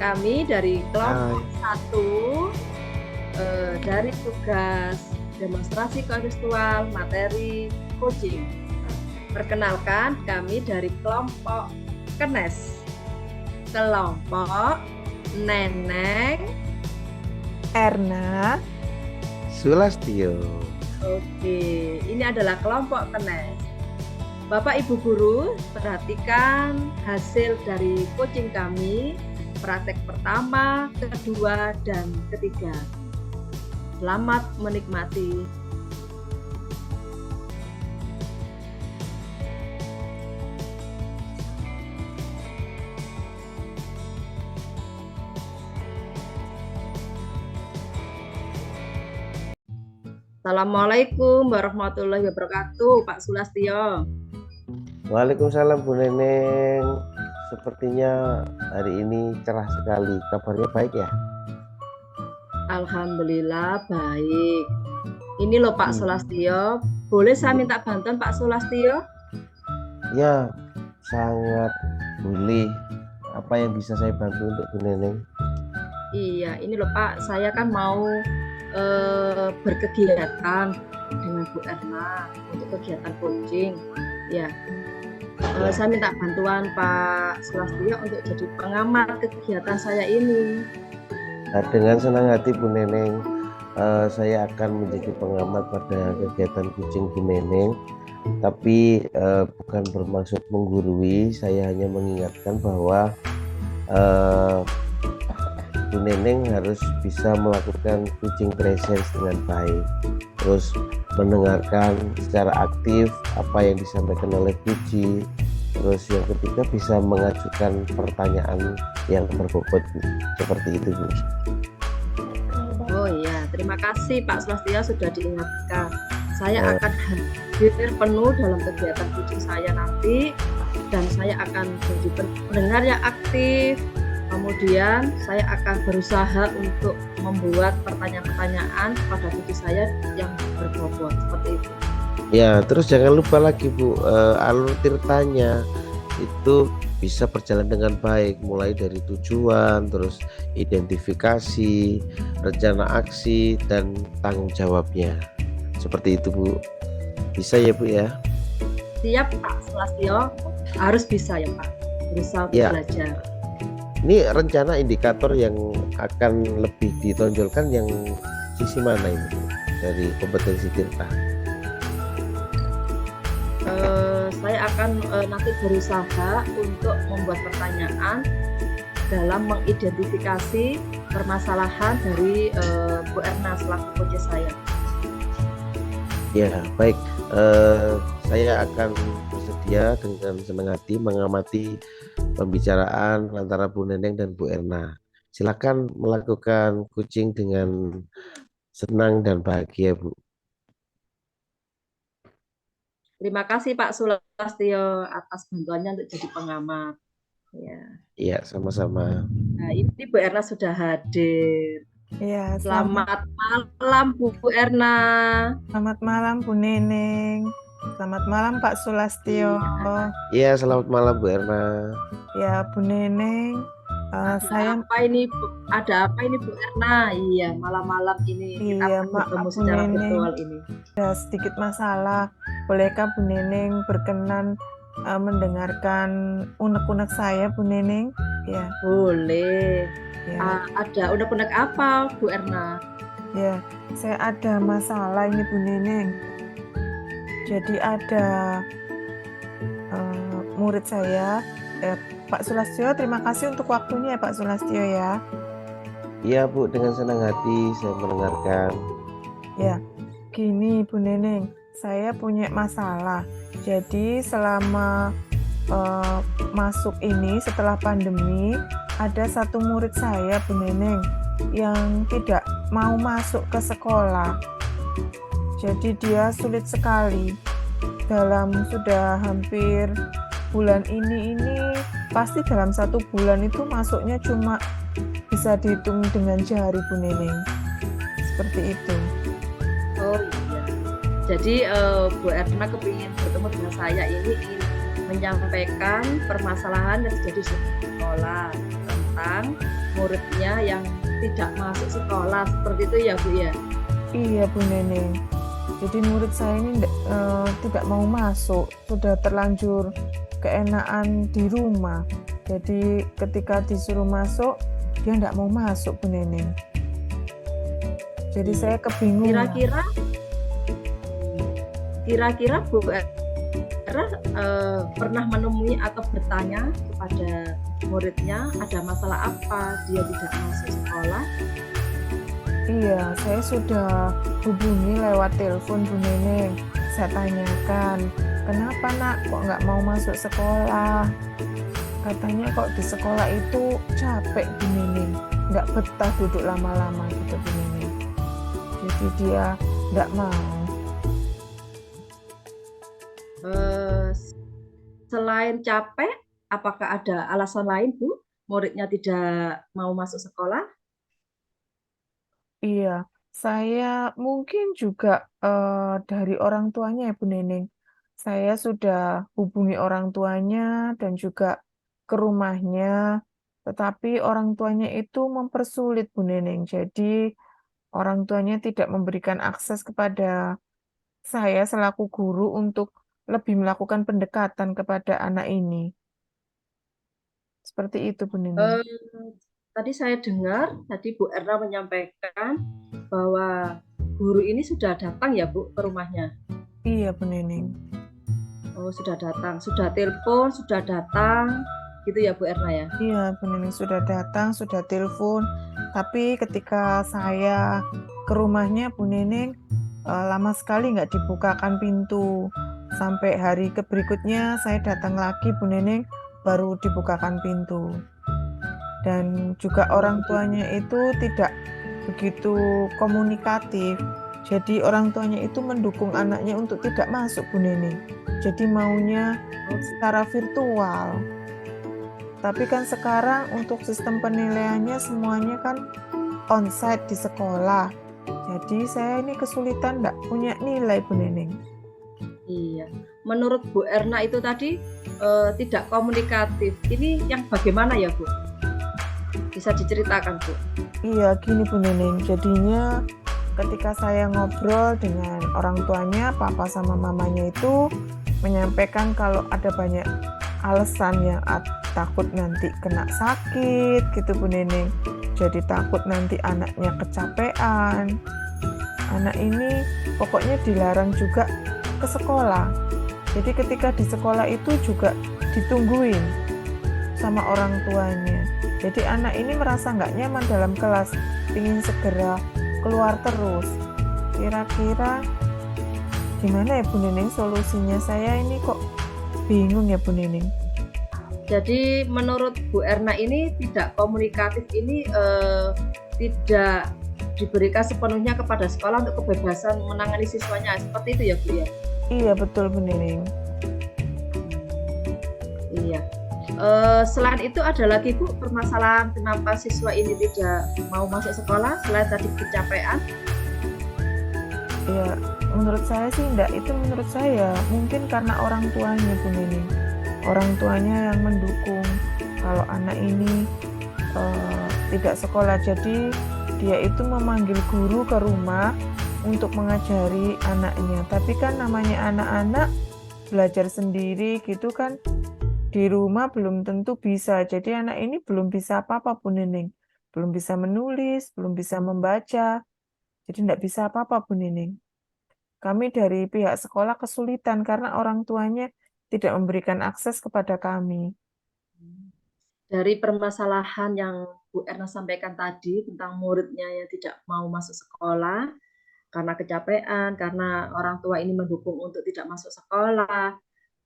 Kami dari Hai. kelompok satu dari tugas demonstrasi kontekstual materi coaching. Perkenalkan, kami dari kelompok KENES, kelompok Neneng, Erna, Sulastyo. Oke, ini adalah kelompok KENES. Bapak Ibu Guru, perhatikan hasil dari coaching kami, praktek pertama, kedua, dan ketiga. Selamat menikmati. Assalamualaikum warahmatullahi wabarakatuh, Pak Sulastyo. Waalaikumsalam Bu Neneng. Sepertinya hari ini cerah sekali. Kabarnya baik ya? Alhamdulillah baik. Ini loh Pak Sulastyo. Boleh saya minta bantuan Pak Sulastyo? Ya, sangat boleh. Apa yang bisa saya bantu untuk Bu Neneng? Iya, ini loh Pak, saya kan mau berkegiatan dengan Bu Erna untuk kegiatan coaching. Ya, saya minta bantuan Pak Sulastyo untuk jadi pengamat kegiatan saya ini. Nah, dengan senang hati Bu Neneng, saya akan menjadi pengamat pada kegiatan coaching Bu Neneng. Tapi bukan bermaksud menggurui, saya hanya mengingatkan bahwa Bu Neneng harus bisa melakukan coaching presence dengan baik, terus mendengarkan secara aktif apa yang disampaikan oleh Puji, terus yang ketiga bisa mengajukan pertanyaan yang berbobot, Bu. Seperti itu, Bu. Oh iya, terima kasih Pak Sulastyo sudah diingatkan. Saya akan hadir penuh dalam kegiatan coaching saya nanti, dan saya akan jadi pendengar yang aktif. Kemudian saya akan berusaha untuk membuat pertanyaan-pertanyaan pada diri saya yang berbobot, seperti itu. Ya, terus jangan lupa lagi Bu, alur tirtanya itu bisa berjalan dengan baik, mulai dari tujuan, terus identifikasi, rencana aksi, dan tanggung jawabnya. Seperti itu Bu. Bisa ya Bu ya? Siap Pak Sulastyo, harus bisa ya Pak, berusaha Ya. belajar. Ini rencana indikator yang akan lebih ditonjolkan yang sisi mana ini dari kompetensi tirta? Saya akan nanti berusaha untuk membuat pertanyaan dalam mengidentifikasi permasalahan dari Bu Erna selaku coach saya. Ya, baik. Saya akan bersedia dengan senang hati mengamati pembicaraan antara Bu Neneng dan Bu Erna. Silakan melakukan coaching dengan senang dan bahagia, Bu. Terima kasih Pak Sulastyo atas bantuannya untuk jadi pengamat. Ya. Iya, sama-sama. Nah, ini Bu Erna sudah hadir. ya Selamat malam Bu Erna. selamat malam Bu Neneng, selamat malam Pak Sulastyo. Iya, selamat malam Bu Erna. Ya Bu Neneng, saya ada apa ini Bu Erna? Iya, malam-malam ini kita bertemu secara virtual ini. Ada sedikit masalah. Bolehkah Bu Neneng berkenan mendengarkan unek-unek saya Bu Neneng? Ya. Boleh. Ya. Ada unek-unek apa Bu Erna? Ya, saya ada masalah ini Bu Neneng. Jadi ada murid saya, Pak Sulastyo, terima kasih untuk waktunya ya Pak Sulastyo ya. Iya Bu, dengan senang hati saya mendengarkan. Ya, gini Bu Neneng, saya punya masalah. Jadi selama masuk ini setelah pandemi, ada satu murid saya Bu Neneng yang tidak mau masuk ke sekolah. Jadi dia sulit sekali. Dalam sudah hampir bulan ini pasti dalam 1 bulan itu masuknya cuma bisa dihitung dengan jari Bu Neneng. Seperti itu. Oh iya. Jadi Bu Erna kepingin bertemu dengan saya ini ingin menyampaikan permasalahan yang terjadi di sekolah tentang muridnya yang tidak masuk sekolah seperti itu ya Bu ya? Iya Bu Neneng. Jadi murid saya ini tidak mau masuk, sudah terlanjur keenaan di rumah. Jadi ketika disuruh masuk, dia tidak mau masuk Bu Neneng. Jadi saya kebingungan. Kira-kira Bu Era pernah menemui atau bertanya kepada muridnya ada masalah apa dia tidak masuk sekolah? Iya, saya sudah hubungi lewat telepon Bu Neneng. Saya tanyakan, kenapa nak kok nggak mau masuk sekolah? Katanya kok di sekolah itu capek Bu Neneng, nggak betah duduk lama-lama gitu Bu Neneng. Jadi dia nggak mau. Selain capek, apakah ada alasan lain Bu? Muridnya tidak mau masuk sekolah? Iya, saya mungkin juga dari orang tuanya ya Bu Neneng. Saya sudah hubungi orang tuanya dan juga ke rumahnya, tetapi orang tuanya itu mempersulit Bu Neneng. Jadi orang tuanya tidak memberikan akses kepada saya selaku guru untuk lebih melakukan pendekatan kepada anak ini. Seperti itu Bu Neneng. Tadi saya dengar, tadi Bu Erna menyampaikan bahwa guru ini sudah datang ya Bu ke rumahnya? Iya Bu Neneng. Oh sudah datang, sudah telepon, sudah datang, gitu ya Bu Erna ya? Iya Bu Neneng sudah datang, sudah telepon. Tapi ketika saya ke rumahnya Bu Neneng, lama sekali nggak dibukakan pintu. Sampai hari berikutnya saya datang lagi Bu Neneng, baru dibukakan pintu. Dan juga orang tuanya itu tidak begitu komunikatif. Jadi orang tuanya itu mendukung anaknya untuk tidak masuk Bu Neneng. Jadi maunya secara virtual. Tapi kan sekarang untuk sistem penilaiannya semuanya kan onsite di sekolah. Jadi saya ini kesulitan nggak punya nilai Bu Neneng. Iya. Menurut Bu Erna itu tadi tidak komunikatif. Ini yang bagaimana ya Bu? Bisa diceritakan Bu? Iya gini Bu Neneng, jadinya ketika saya ngobrol dengan orang tuanya, papa sama mamanya itu menyampaikan kalau ada banyak alasan yang takut nanti kena sakit gitu Bu Neneng. Jadi takut nanti anaknya kecapean. Anak ini pokoknya dilarang juga ke sekolah. Jadi ketika di sekolah itu juga ditungguin sama orang tuanya. Jadi anak ini merasa nggak nyaman dalam kelas, ingin segera keluar terus. Kira-kira gimana ya Bu Neneng solusinya? Saya ini kok bingung ya Bu Neneng. Jadi menurut Bu Erna ini tidak komunikatif ini tidak diberikan sepenuhnya kepada sekolah untuk kebebasan menangani siswanya. Seperti itu ya Bu ya? Iya betul Bu Neneng. Iya. Selain itu ada lagi Bu permasalahan kenapa siswa ini tidak mau masuk sekolah selain tadi kecapean? Ya menurut saya sih enggak, itu menurut saya mungkin karena orang tuanya Bu Neneng. Orang tuanya yang mendukung kalau anak ini tidak sekolah. Jadi dia itu memanggil guru ke rumah untuk mengajari anaknya. Tapi kan namanya anak-anak belajar sendiri gitu kan, di rumah belum tentu bisa. Jadi anak ini belum bisa apa-apa Bu Neneng. Belum bisa menulis, belum bisa membaca. Jadi tidak bisa apa-apa Bu Neneng. Kami dari pihak sekolah kesulitan karena orang tuanya tidak memberikan akses kepada kami. Dari permasalahan yang Bu Erna sampaikan tadi tentang muridnya yang tidak mau masuk sekolah karena kecapean, karena orang tua ini mendukung untuk tidak masuk sekolah.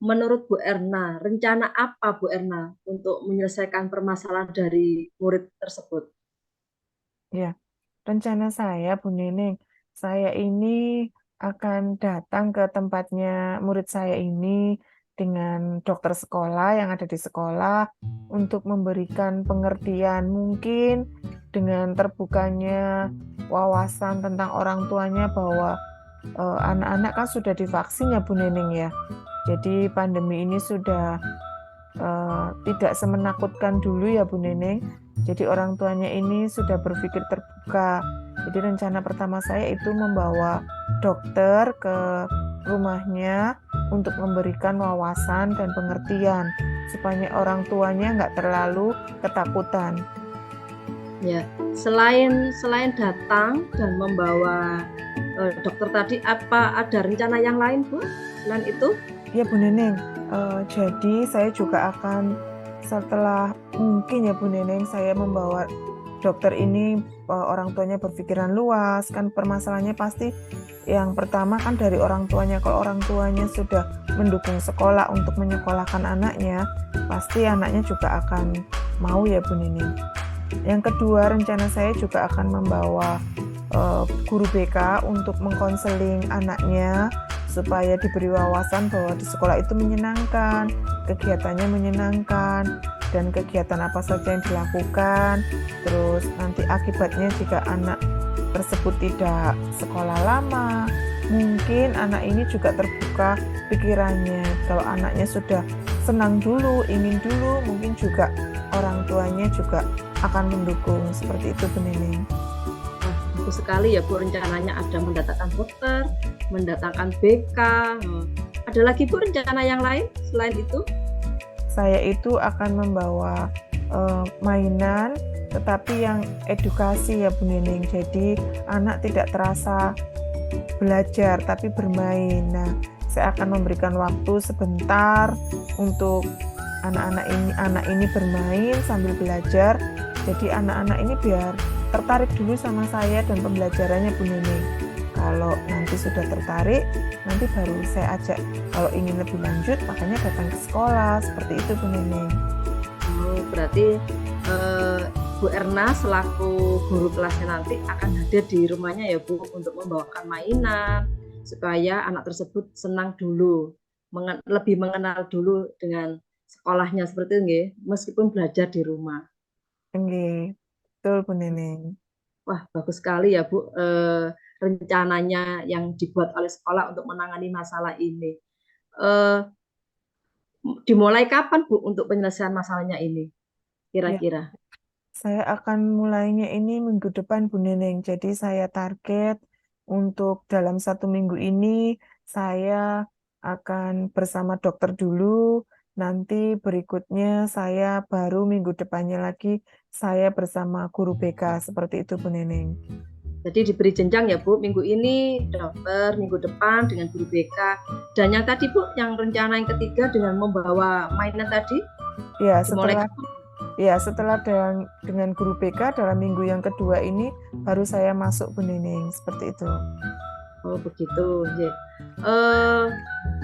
Menurut Bu Erna, rencana apa Bu Erna untuk menyelesaikan permasalahan dari murid tersebut? Ya, rencana saya Bu Neneng, saya ini akan datang ke tempatnya murid saya ini dengan dokter sekolah yang ada di sekolah untuk memberikan pengertian, mungkin dengan terbukanya wawasan tentang orang tuanya bahwa anak-anak kan sudah divaksin ya Bu Neneng ya. Jadi pandemi ini sudah tidak semenakutkan dulu ya Bu Neneng. Jadi orang tuanya ini sudah berpikir terbuka. Jadi rencana pertama saya itu membawa dokter ke rumahnya untuk memberikan wawasan dan pengertian supaya orang tuanya nggak terlalu ketakutan. Ya, selain datang dan membawa dokter tadi, apa ada rencana yang lain, Bu? Selain itu? Ya Bu Neneng, jadi saya juga akan setelah mungkin ya Bu Neneng saya membawa dokter ini, orang tuanya berpikiran luas, kan permasalahannya pasti yang pertama kan dari orang tuanya. Kalau orang tuanya sudah mendukung sekolah untuk menyekolahkan anaknya, pasti anaknya juga akan mau ya Bu Neneng. Yang kedua, rencana saya juga akan membawa guru BK untuk mengkonseling anaknya supaya diberi wawasan bahwa di sekolah itu menyenangkan, kegiatannya menyenangkan, dan kegiatan apa saja yang dilakukan. Terus nanti akibatnya jika anak tersebut tidak sekolah lama, mungkin anak ini juga terbuka pikirannya. Kalau anaknya sudah senang dulu, ingin dulu, mungkin juga orang tuanya juga akan mendukung. Seperti itu Bu Neneng. Bagus sekali ya Bu, rencananya ada mendatangkan dokter, mendatangkan BK. Ada lagi Bu rencana yang lain selain itu? Saya itu akan membawa mainan, tetapi yang edukasi ya Bu Neneng. Jadi anak tidak terasa belajar tapi bermain. Nah, saya akan memberikan waktu sebentar untuk anak ini bermain sambil belajar. Jadi anak-anak ini biar tertarik dulu sama saya dan pembelajarannya Bu Neneng. Kalau nanti sudah tertarik, nanti baru saya ajak. Kalau ingin lebih lanjut, makanya datang ke sekolah. Seperti itu Bu Neneng. Oh, berarti Bu Erna selaku guru kelasnya nanti akan hadir di rumahnya ya Bu, untuk membawakan mainan supaya anak tersebut senang dulu, lebih mengenal dulu dengan sekolahnya seperti itu nggih, meskipun belajar di rumah. Nggih, betul Bu Neneng. Wah, bagus sekali ya Bu, rencananya yang dibuat oleh sekolah untuk menangani masalah ini. Dimulai kapan Bu untuk penyelesaian masalahnya ini Ya, kira-kira? saya akan mulainya ini minggu depan Bu Neneng. Jadi saya target untuk dalam 1 minggu ini saya akan bersama dokter dulu. Nanti berikutnya saya baru minggu depannya lagi saya bersama guru BK. Seperti itu Bu Neneng. Jadi diberi jenjang ya Bu, minggu ini dokter, minggu depan dengan guru BK. Dan yang tadi Bu, yang rencana yang ketiga dengan membawa mainan tadi, Ya, dimulai setelah kapan? setelah dengan guru BK dalam minggu yang kedua ini baru saya masuk Bu Neneng. Seperti itu. Oh begitu, nggih.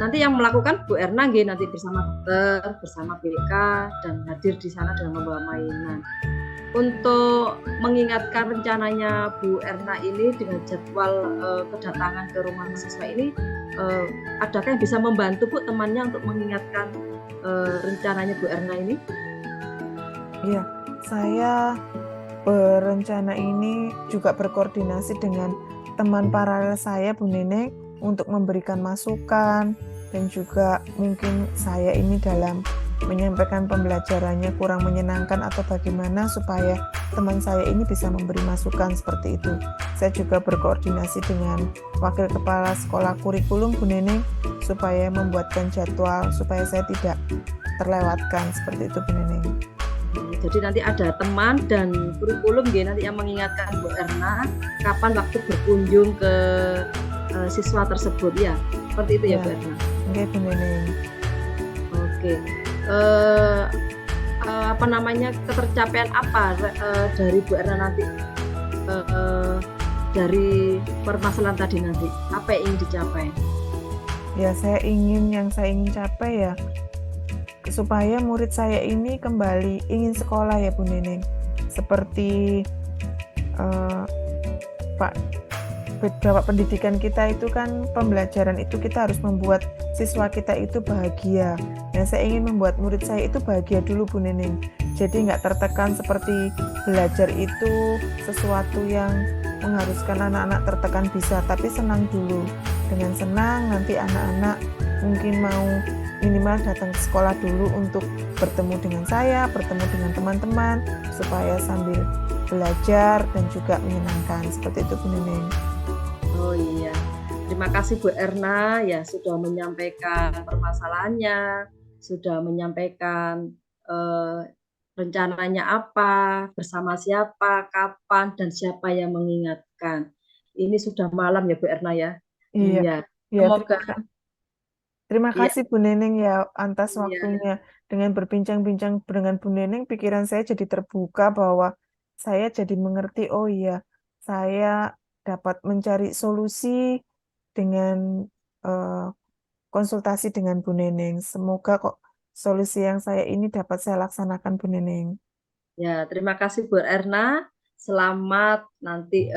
Nanti yang melakukan Bu Erna nggih, nanti bersama dokter, bersama BK dan hadir di sana dengan membawa mainan. Untuk mengingatkan rencananya Bu Erna ini dengan jadwal kedatangan ke rumah mahasiswa ini, adakah yang bisa membantu Bu temannya untuk mengingatkan rencananya Bu Erna ini? Iya, saya berencana ini juga berkoordinasi dengan teman paralel saya Bu Neneng untuk memberikan masukan, dan juga mungkin saya ini dalam menyampaikan pembelajarannya kurang menyenangkan atau bagaimana supaya teman saya ini bisa memberi masukan seperti itu. Saya juga berkoordinasi dengan wakil kepala sekolah kurikulum Bu Neneng supaya membuatkan jadwal supaya saya tidak terlewatkan. Seperti itu Bu Neneng. Jadi nanti ada teman dan kurikulum nggih, nanti yang mengingatkan Bu Erna kapan waktu berkunjung ke siswa tersebut ya. Seperti itu ya Bu Erna. Oke Bu Neneng. Oke. Apa namanya, ketercapaian apa dari Bu Erna nanti dari permasalahan tadi nanti? Apa yang ingin dicapai? Ya, yang saya ingin capai ya supaya murid saya ini kembali ingin sekolah ya Bu Neneng. Seperti Bapak pendidikan kita itu kan pembelajaran itu kita harus membuat siswa kita itu bahagia. Nah, saya ingin membuat murid saya itu bahagia dulu Bu Neneng. Jadi nggak tertekan seperti belajar itu sesuatu yang mengharuskan anak-anak tertekan bisa, tapi senang dulu. Dengan senang nanti anak-anak mungkin mau minimal datang ke sekolah dulu untuk bertemu dengan saya, bertemu dengan teman-teman, supaya sambil belajar dan juga menyenangkan. Seperti itu Bu Neneng. Oh iya, terima kasih Bu Erna ya sudah menyampaikan permasalahannya, sudah menyampaikan rencananya apa, bersama siapa, kapan, dan siapa yang mengingatkan. Ini sudah malam ya Bu Erna ya. Iya, Iya, ya, semoga terima iya, kasih Bu Neneng ya atas iya, waktunya. Dengan berbincang-bincang dengan Bu Neneng, pikiran saya jadi terbuka bahwa saya jadi mengerti, oh iya, saya dapat mencari solusi dengan eh, konsultasi dengan Bu Neneng. Semoga kok solusi yang saya ini dapat saya laksanakan Bu Neneng. ya. Terima kasih Bu Erna. Selamat nanti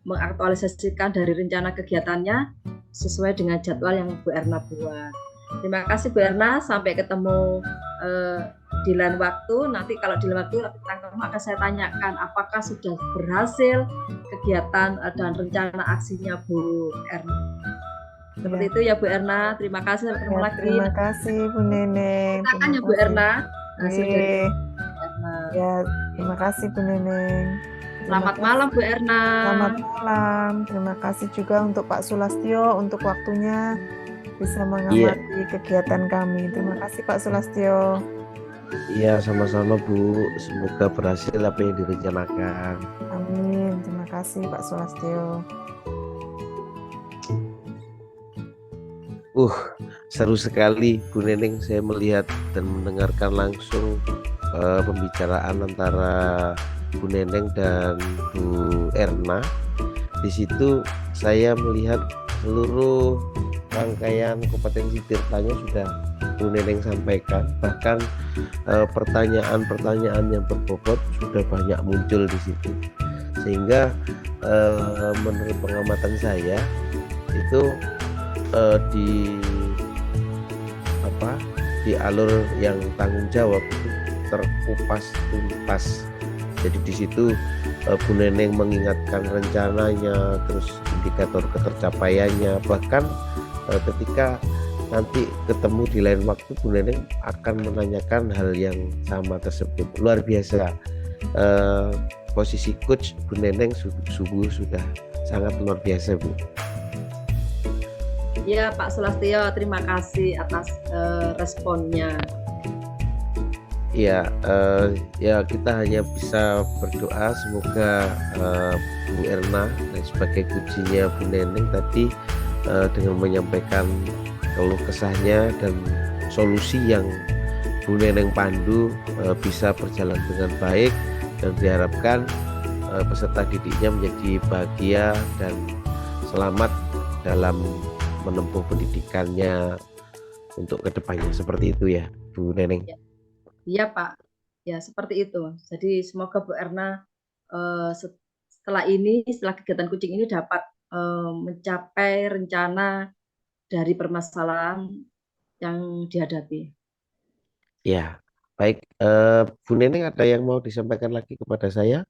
mengaktualisasikan dari rencana kegiatannya sesuai dengan jadwal yang Bu Erna buat. Terima kasih Bu Erna. Sampai ketemu di lain waktu. Nanti kalau di lain waktu akan saya tanyakan apakah sudah berhasil kegiatan dan rencana aksinya Bu Erna. Seperti Ya, itu ya Bu Erna. Terima kasih. Sampai ketemu ya, lagi. terima kasih Bu Neneng. Silakan Terima ya Bu kasih. Erna. Hasil dari Iya. Bu Erna. Ya, terima kasih Bu Neneng. Terima Selamat kasih. malam Bu Erna. Selamat malam. Terima kasih juga untuk Pak Sulastyo untuk waktunya bisa mengamati kegiatan kami. Terima kasih Pak Sulastyo. Iya, sama-sama Bu. Semoga berhasil apa yang direncanakan. Amin. Terima kasih Pak Sulastyo. Seru sekali Bu Neneng, saya melihat dan mendengarkan langsung pembicaraan antara Bu Neneng dan Bu Erna. Di situ saya melihat seluruh rangkaian kompetensi tirtanya sudah Bu Neneng sampaikan. Bahkan pertanyaan-pertanyaan yang berbobot sudah banyak muncul di situ. Sehingga menurut pengamatan saya itu di alur yang tanggung jawab itu terkupas tuntas. Jadi di situ Bu Neneng mengingatkan rencananya, terus indikator ketercapaiannya, bahkan ketika nanti ketemu di lain waktu Bu Neneng akan menanyakan hal yang sama tersebut. Luar biasa. Posisi coach Bu Neneng sungguh sudah sangat luar biasa Bu. Ya Pak Sulastyo, terima kasih atas responnya. Ya, kita hanya bisa berdoa semoga Bu Erna dan sebagai kuncinya Bu Neneng tadi dengan menyampaikan keluh kesahnya dan solusi yang Bu Neneng pandu bisa berjalan dengan baik, dan diharapkan peserta didiknya menjadi bahagia dan selamat dalam menempuh pendidikannya untuk kedepannya. Seperti itu ya Bu Neneng. Iya Pak, ya seperti itu. Jadi semoga Bu Erna setelah kegiatan coaching ini dapat mencapai rencana dari permasalahan yang dihadapi. Ya, baik. Bu Neneng ada yang mau disampaikan lagi kepada saya?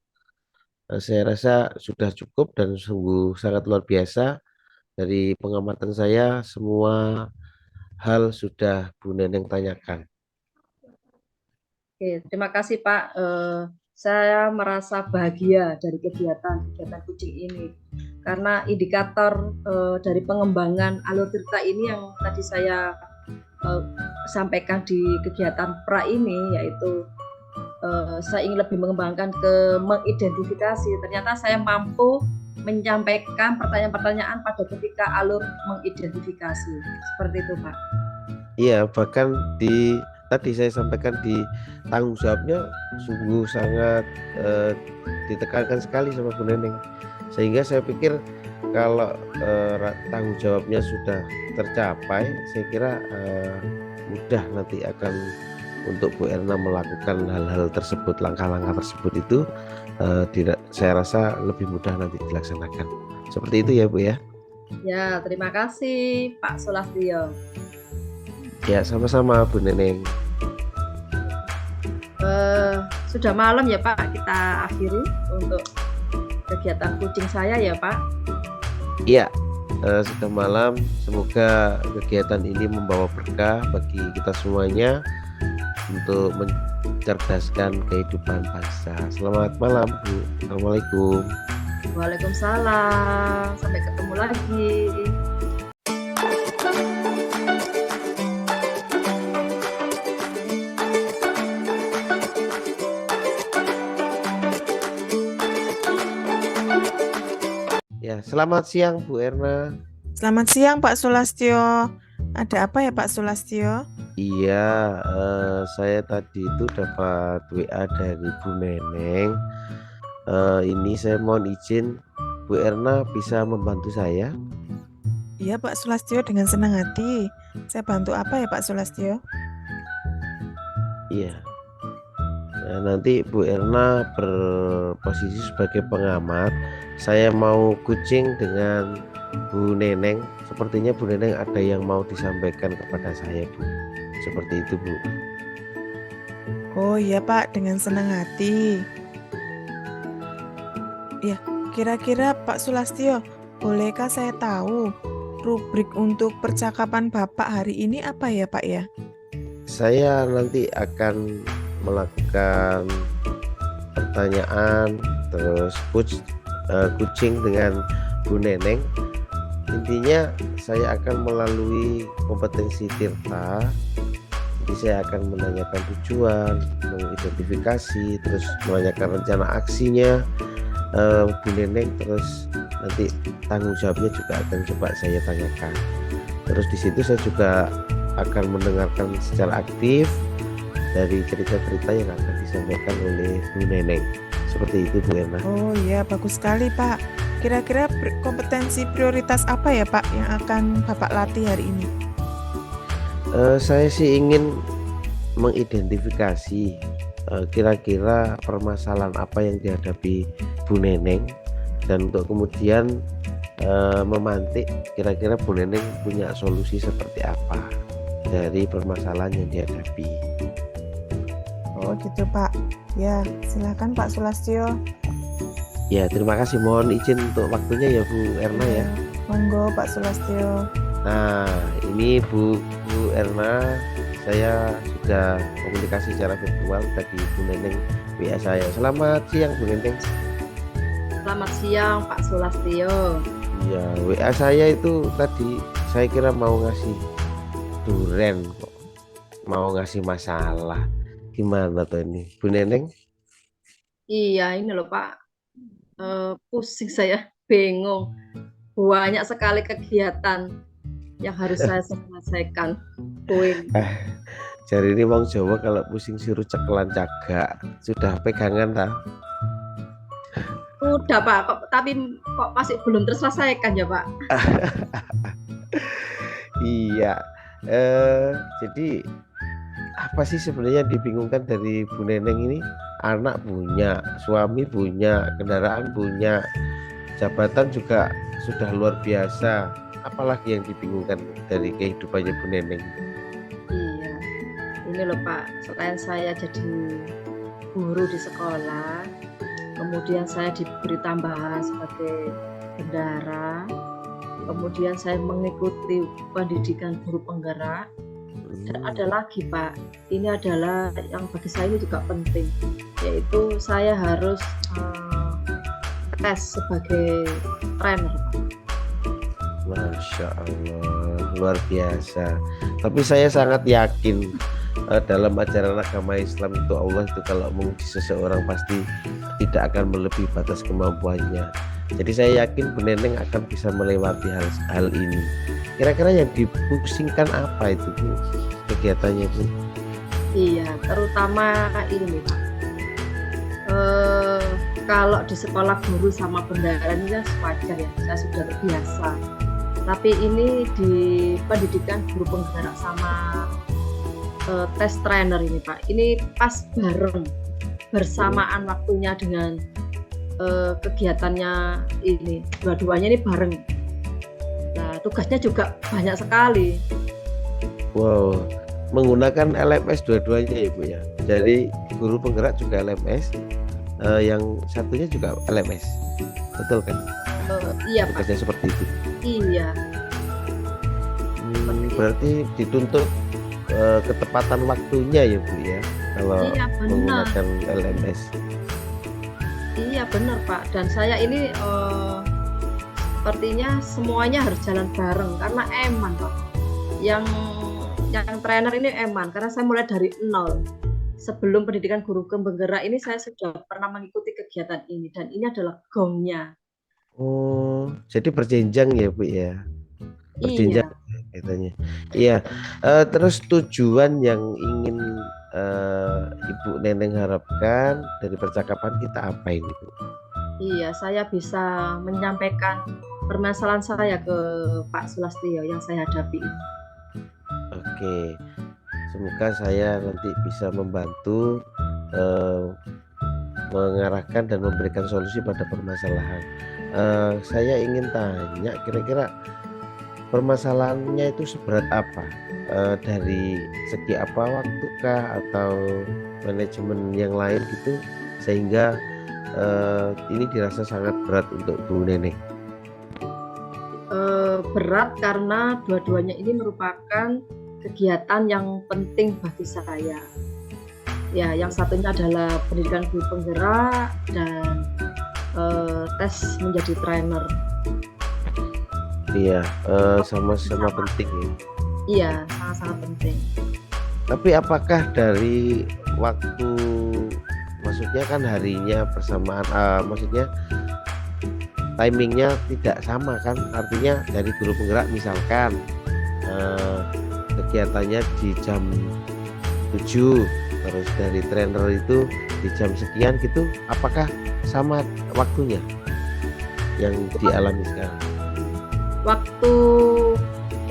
Saya rasa sudah cukup dan sungguh sangat luar biasa. Dari pengamatan saya, semua hal sudah Bu Neneng tanyakan. Oke, terima kasih Pak. Saya merasa bahagia dari kegiatan coaching ini karena indikator dari pengembangan alur tirta ini yang tadi saya sampaikan di kegiatan pra ini, yaitu saya ingin lebih mengembangkan ke mengidentifikasi. Ternyata saya mampu menyampaikan pertanyaan-pertanyaan pada ketika alur mengidentifikasi. Seperti itu Pak. Iya, bahkan tadi saya sampaikan di tanggung jawabnya sungguh sangat ditekankan sekali sama Bu Neneng, sehingga saya pikir kalau tanggung jawabnya sudah tercapai, saya kira mudah nanti akan untuk Bu Erna melakukan hal-hal tersebut, langkah-langkah tersebut itu saya rasa lebih mudah nanti dilaksanakan. Seperti itu ya Bu ya. Ya, terima kasih Pak Sulastyo. Ya, sama-sama Bu Neneng. Sudah malam ya Pak, kita akhiri untuk kegiatan coaching saya ya Pak. Iya, sudah malam. Semoga kegiatan ini membawa berkah bagi kita semuanya untuk mencerdaskan kehidupan bangsa. Selamat malam, Bu. Assalamualaikum. Waalaikumsalam. Sampai ketemu lagi. Ya, selamat siang Bu Erna. Selamat siang Pak Sulastyo. Ada apa ya Pak Sulastyo? Iya, saya tadi itu dapat WA dari Bu Neneng. Ini saya mohon izin, Bu Erna bisa membantu saya? Iya Pak Sulastyo, dengan senang hati. Saya bantu apa ya Pak Sulastyo? Iya. Nah, nanti Bu Erna berposisi sebagai pengamat. Saya mau kucing dengan Bu Neneng. Sepertinya Bu Neneng ada yang mau disampaikan kepada saya, Bu. Seperti itu, Bu. Oh iya Pak, dengan senang hati. Ya, kira-kira Pak Sulastyo, bolehkah saya tahu rubrik untuk percakapan Bapak hari ini apa ya Pak ya? Saya nanti akan melakukan pertanyaan terus kucing dengan Bu Neneng. Intinya saya akan melalui kompetensi Tirta. Jadi saya akan menanyakan tujuan, mengidentifikasi, terus menanyakan rencana aksinya Bu Neneng, terus nanti tanggung jawabnya juga akan coba saya tanyakan. Terus di situ saya juga akan mendengarkan secara aktif dari cerita-cerita yang akan disampaikan oleh Bu Neneng. Seperti itu Bu Erna. Oh iya, bagus sekali Pak. Kira-kira kompetensi prioritas apa ya Pak yang akan Bapak latih hari ini? Saya sih ingin mengidentifikasi kira-kira permasalahan apa yang dihadapi Bu Neneng, dan untuk kemudian memantik kira-kira Bu Neneng punya solusi seperti apa dari permasalahan yang dihadapi. Oh gitu Pak. Ya, silakan Pak Sulastyo. Ya, terima kasih. Mohon izin untuk waktunya ya Bu Erna ya. Monggo Pak Sulastyo. Nah, ini Bu Erna, saya sudah komunikasi secara virtual tadi Bu Neneng WA saya. Selamat siang Bu Neneng. Selamat siang Pak Sulastyo. Iya, WA saya itu tadi saya kira mau ngasih duren kok, mau ngasih masalah. Gimana tuh ini Bu Neneng? Iya, ini loh Pak. Pusing saya, bingung. Banyak sekali kegiatan yang harus saya selesaikan. Poin. Jadi ini wong Jawa kalau pusing suruh cekelan cagak. Sudah pegangan tak? Udah Pak, tapi kok masih belum terselesaikan ya Pak? Iya. Jadi apa sih sebenarnya dibingungkan dari Bu Neneng ini? Anak punya, suami punya, kendaraan punya, jabatan juga sudah luar biasa. Apalagi yang dibingungkan dari kehidupannya Bu Neneng? Iya, ini loh Pak, selain saya jadi guru di sekolah, kemudian saya diberi tambahan sebagai bendara, kemudian saya mengikuti pendidikan guru penggerak. Dan ada lagi Pak, ini adalah yang bagi saya ini juga penting, yaitu saya harus tes sebagai trainer Pak. Masya Allah, luar biasa. Tapi saya sangat yakin dalam ajaran agama Islam itu Allah itu kalau menguji seseorang pasti tidak akan melebihi batas kemampuannya. Jadi saya yakin Bu Neneng akan bisa melewati hal ini. Kira-kira yang dipusingkan apa itu Bu, kegiatannya Bu? Iya, terutama ini Pak. Kalau di sekolah guru sama bendara ini kan wajar ya, saya sudah terbiasa. Tapi ini di pendidikan guru penggerak sama tes trainer ini Pak, ini pas bareng bersamaan waktunya dengan kegiatannya ini, dua-duanya ini bareng. Nah, tugasnya juga banyak sekali. Wow, menggunakan LMS dua-duanya ya Bu ya. Jadi guru penggerak juga LMS, yang satunya juga LMS, betul kan? Iya Pak. Tugasnya seperti itu. Iya, seperti itu. Berarti dituntut ketepatan waktunya ya Bu ya, kalau Iya benar, menggunakan LMS. iya benar Pak. Dan saya ini sepertinya semuanya harus jalan bareng karena eman Pak. Yang trainer ini eman karena saya mulai dari nol. Sebelum pendidikan guru penggerak ini saya sudah pernah mengikuti kegiatan ini dan ini adalah gongnya. Oh, jadi berjenjang ya Bu ya, berjenjang Iya, katanya. Iya, terus tujuan yang ingin Ibu Neneng harapkan dari percakapan kita apa ini Bu? iya saya bisa menyampaikan permasalahan saya ke Pak Sulastyo yang saya hadapi ini. Oke, semoga saya nanti bisa membantu mengarahkan dan memberikan solusi pada permasalahan. Saya ingin tanya, kira-kira permasalahannya itu seberat apa? Dari segi apa, waktukah atau manajemen yang lain gitu, sehingga ini dirasa sangat berat untuk Bu Neneng. Berat karena dua-duanya ini merupakan kegiatan yang penting bagi saya. Ya, yang satunya adalah pendidikan guru penggerak dan tes menjadi trainer. Iya, sama-sama penting ya. Iya, sangat-sangat penting. Tapi apakah dari waktu, maksudnya kan harinya bersamaan, maksudnya timingnya tidak sama kan, artinya dari guru penggerak misalkan kegiatannya di jam 7, terus dari trainer itu di jam sekian gitu, apakah sama waktunya yang dialami sekarang?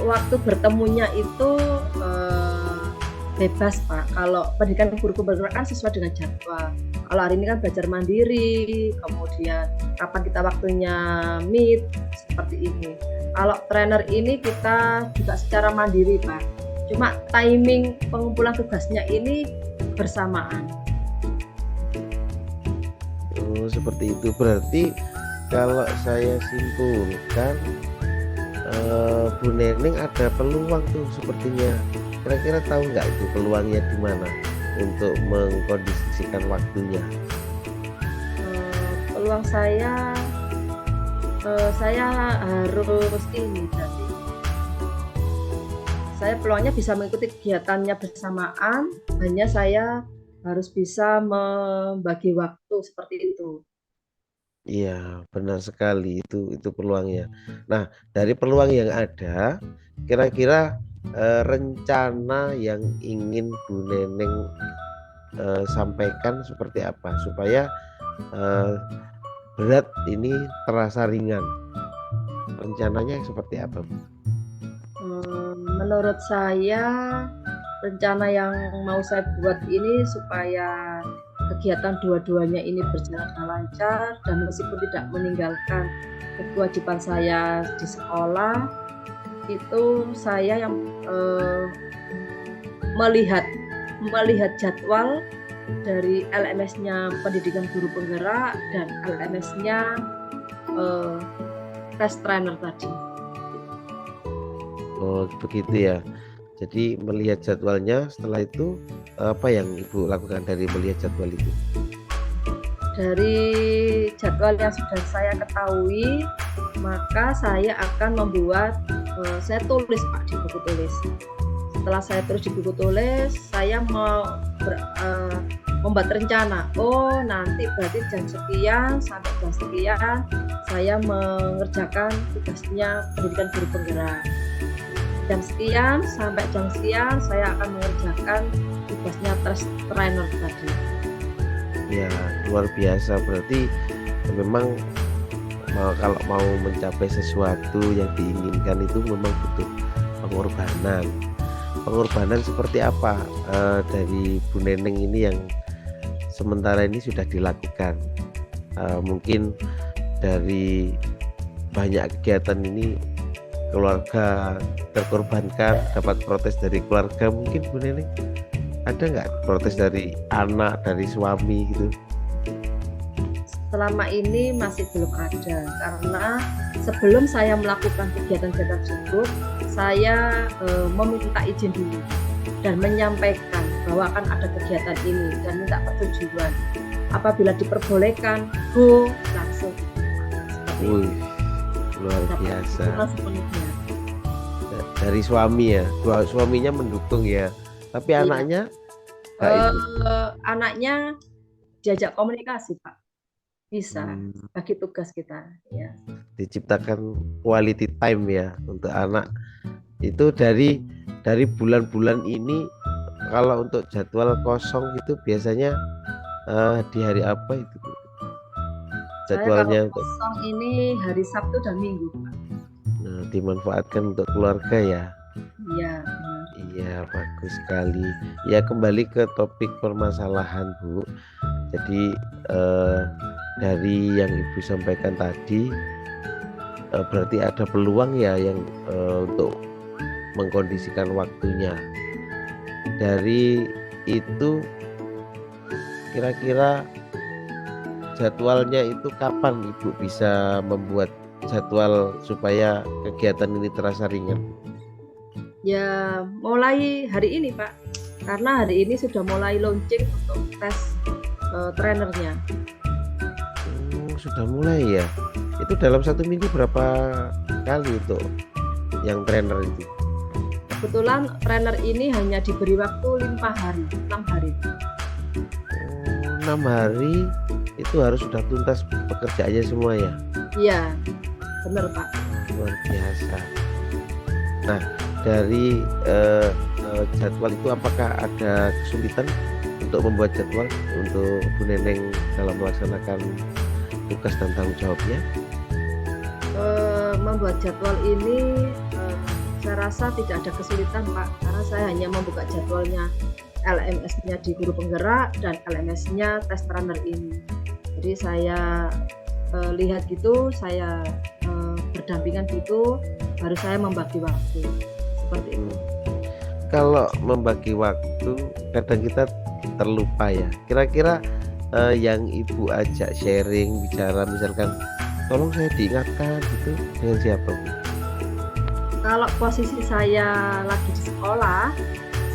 Waktu bertemunya itu bebas Pak. Kalau pendidikan guru penggerak kan sesuai dengan jadwal. Kalau hari ini kan belajar mandiri, kemudian kapan kita waktunya meet, seperti ini. Kalau trainer ini kita juga secara mandiri Pak. Cuma timing pengumpulan tugasnya ini bersamaan. Oh, seperti itu. Berarti kalau saya simpulkan, Bu Neneng ada peluang tuh sepertinya. Kira-kira tahu nggak itu peluangnya di mana untuk mengkondisikan waktunya? Peluang saya harus ini berarti. Saya peluangnya bisa mengikuti kegiatannya bersamaan, hanya saya harus bisa membagi waktu seperti itu. Iya, benar sekali, itu peluangnya. Nah, dari peluang yang ada, kira-kira rencana yang ingin Bu Neneng sampaikan seperti apa supaya berat ini terasa ringan. Rencananya seperti apa, Bu? Menurut saya rencana yang mau saya buat ini supaya kegiatan dua-duanya ini berjalan dengan lancar dan meskipun tidak meninggalkan kewajiban saya di sekolah, itu saya yang melihat jadwal dari LMS-nya pendidikan guru penggerak dan LMS-nya tes trainer tadi. Oh, begitu ya. Jadi melihat jadwalnya, setelah itu apa yang Ibu lakukan dari melihat jadwal itu? Dari jadwal yang sudah saya ketahui, maka saya akan membuat, saya tulis Pak di buku tulis. Setelah saya tulis di buku tulis, saya mau membuat rencana. Oh, nanti berarti jam sekian sampai jam sekian saya mengerjakan tugasnya pendidikan guru penggerak. Jam sekian sampai jam sekian saya akan mengerjakan tugasnya tes trainer tadi. Ya, luar biasa. Berarti memang kalau mau mencapai sesuatu yang diinginkan itu memang butuh pengorbanan. Pengorbanan seperti apa dari Bu Neneng ini yang sementara ini sudah dilakukan? Mungkin dari banyak kegiatan ini keluarga terkorbankan, dapat protes dari keluarga mungkin Bu Neneng? Ada nggak protes dari anak, dari suami gitu? selama ini masih belum ada, karena sebelum saya melakukan kegiatan-kegiatan tersebut, saya meminta izin dulu dan menyampaikan bahwa akan ada kegiatan ini dan minta persetujuan. Apabila diperbolehkan, go langsung. Seperti itu. Wih, luar biasa. Terima sepenuhnya. Dari suami ya, suaminya mendukung ya, tapi Iya. anaknya nggak ikut. Anaknya diajak komunikasi, Pak. Bisa Hmm, bagi tugas kita. Ya. diciptakan quality time ya untuk anak. Itu dari bulan-bulan ini, kalau untuk jadwal kosong itu biasanya di hari apa itu Bu? Saya kalau Jadwalnya untuk kosong ini hari Sabtu dan Minggu, Pak. dimanfaatkan untuk keluarga ya. Iya, benar. Iya, bagus sekali. Ya, kembali ke topik permasalahan, Bu. Jadi dari yang Ibu sampaikan tadi, berarti ada peluang ya yang untuk mengkondisikan waktunya. Dari itu kira-kira jadwalnya itu kapan Ibu bisa membuat jadwal supaya kegiatan ini terasa ringan? Ya, mulai hari ini, Pak. Karena hari ini sudah mulai launching untuk tes trainernya. Sudah mulai ya. Itu dalam 1 minggu berapa kali untuk yang trainer itu? Kebetulan trainer ini hanya diberi waktu 6 hari. 6 hari itu harus sudah tuntas pekerjaannya semua ya. Iya, benar, Pak. Luar biasa. Nah, dari jadwal itu apakah ada kesulitan untuk membuat jadwal untuk Bu Neneng dalam melaksanakan tugas dan tanggung jawabnya? Membuat jadwal ini saya rasa tidak ada kesulitan, Pak, karena saya hanya membuka jadwalnya LMS-nya di guru penggerak dan LMS-nya tes trainer ini. Jadi saya lihat gitu, saya berdampingan gitu, baru saya membagi waktu seperti itu. Kalau membagi waktu kadang kita terlupa ya. Kira-kira yang Ibu ajak sharing, bicara misalkan tolong saya diingatkan gitu, dengan siapa Bu? Kalau posisi saya lagi di sekolah,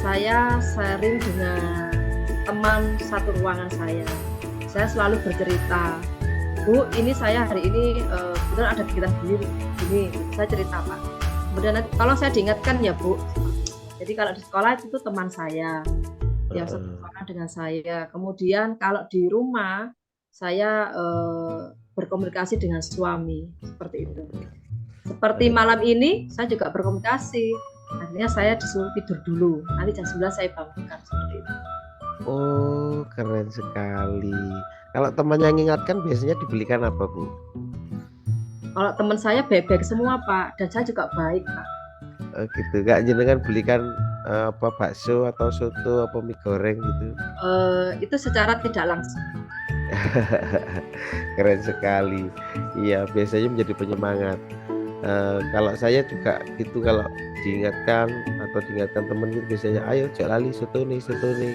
saya sharing dengan teman satu ruangan saya. Saya selalu bercerita, Bu, ini saya hari ini benar ada kegiatan gini, saya cerita, Pak. Kemudian nanti, kalau saya diingatkan ya Bu. Jadi kalau di sekolah itu teman saya yang satu ruangan dengan saya. Kemudian kalau di rumah saya berkomunikasi dengan suami seperti itu. Seperti malam ini saya juga berkomunikasi. Akhirnya saya disuruh tidur dulu. Nanti jam 9 saya bangunkan seperti itu. Oh, keren sekali. Kalau temannya mengingatkan biasanya dibelikan apa Bu? Kalau teman saya baik-baik semua, Pak, dan saya juga baik, Pak. Gitu. Gak jenengan belikan apa bakso atau soto apa mie goreng gitu? Itu secara tidak langsung. Keren sekali. Iya, biasanya menjadi penyemangat. Kalau saya juga gitu, kalau diingatkan atau diingatkan temen gitu biasanya ayo jak lali soto nih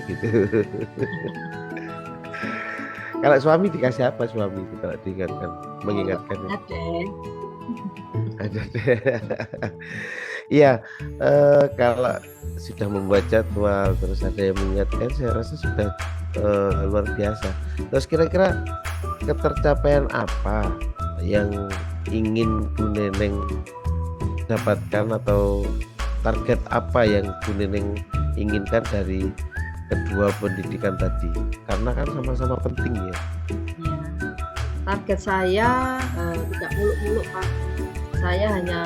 gitu. Kalau suami dikasih apa suami itu kalau diingatkan, mengingatkan? Ada deh. Iya, kalau sudah membuat jadwal terus ada yang mengingatkan, saya rasa sudah luar biasa. Terus kira-kira ketercapaian apa yang ingin Bu Neneng dapatkan atau target apa yang Bu Neneng inginkan dari kedua pendidikan tadi? Karena kan sama-sama penting ya. Ya. Target saya tidak muluk-muluk, Pak. Saya hanya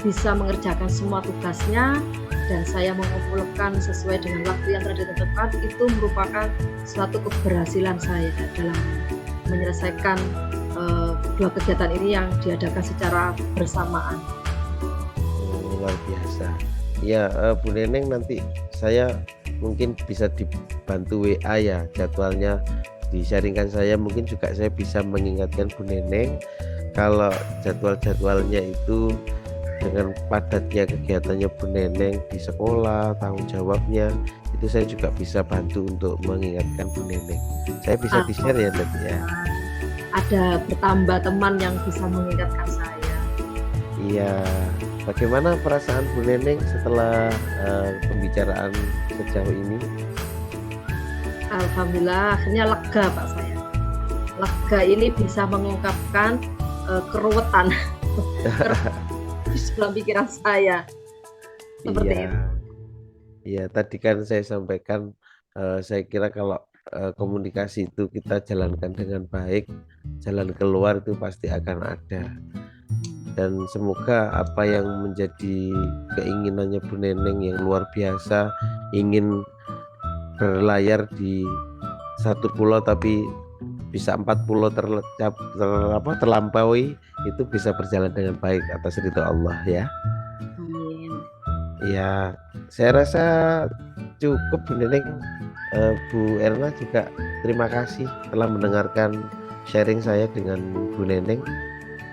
bisa mengerjakan semua tugasnya dan saya mengumpulkan sesuai dengan waktu yang telah ditentukan. Itu merupakan suatu keberhasilan saya dalam menyelesaikan dua kegiatan ini yang diadakan secara bersamaan. Luar biasa. Ya, Bu Neneng, nanti saya mungkin bisa dibantu WA ya jadwalnya, di-sharingkan saya, mungkin juga saya bisa mengingatkan Bu Neneng kalau jadwal-jadwalnya itu dengan padatnya kegiatannya Bu Neneng di sekolah, tanggung jawabnya itu saya juga bisa bantu untuk mengingatkan Bu Neneng. Saya bisa di-share ya nanti ya. ada bertambah teman yang bisa mengingatkan saya. Iya. Bagaimana perasaan Bu Neneng setelah pembicaraan sejauh ini? Alhamdulillah akhirnya lega Pak saya. Lega ini bisa mengungkapkan keruwetan di dalam pikiran saya. Seperti Iya. itu. Iya, tadi kan saya sampaikan, saya kira kalau komunikasi itu kita jalankan dengan baik, jalan keluar itu pasti akan ada. Dan semoga apa yang menjadi keinginannya Bu Neneng yang luar biasa, ingin berlayar di satu pulau tapi bisa 4 pulau terlampaui, itu bisa berjalan dengan baik atas ridho Allah ya. Amin. Ya, saya rasa cukup Bu Neneng. Bu Erna juga terima kasih telah mendengarkan sharing saya dengan Bu Neneng.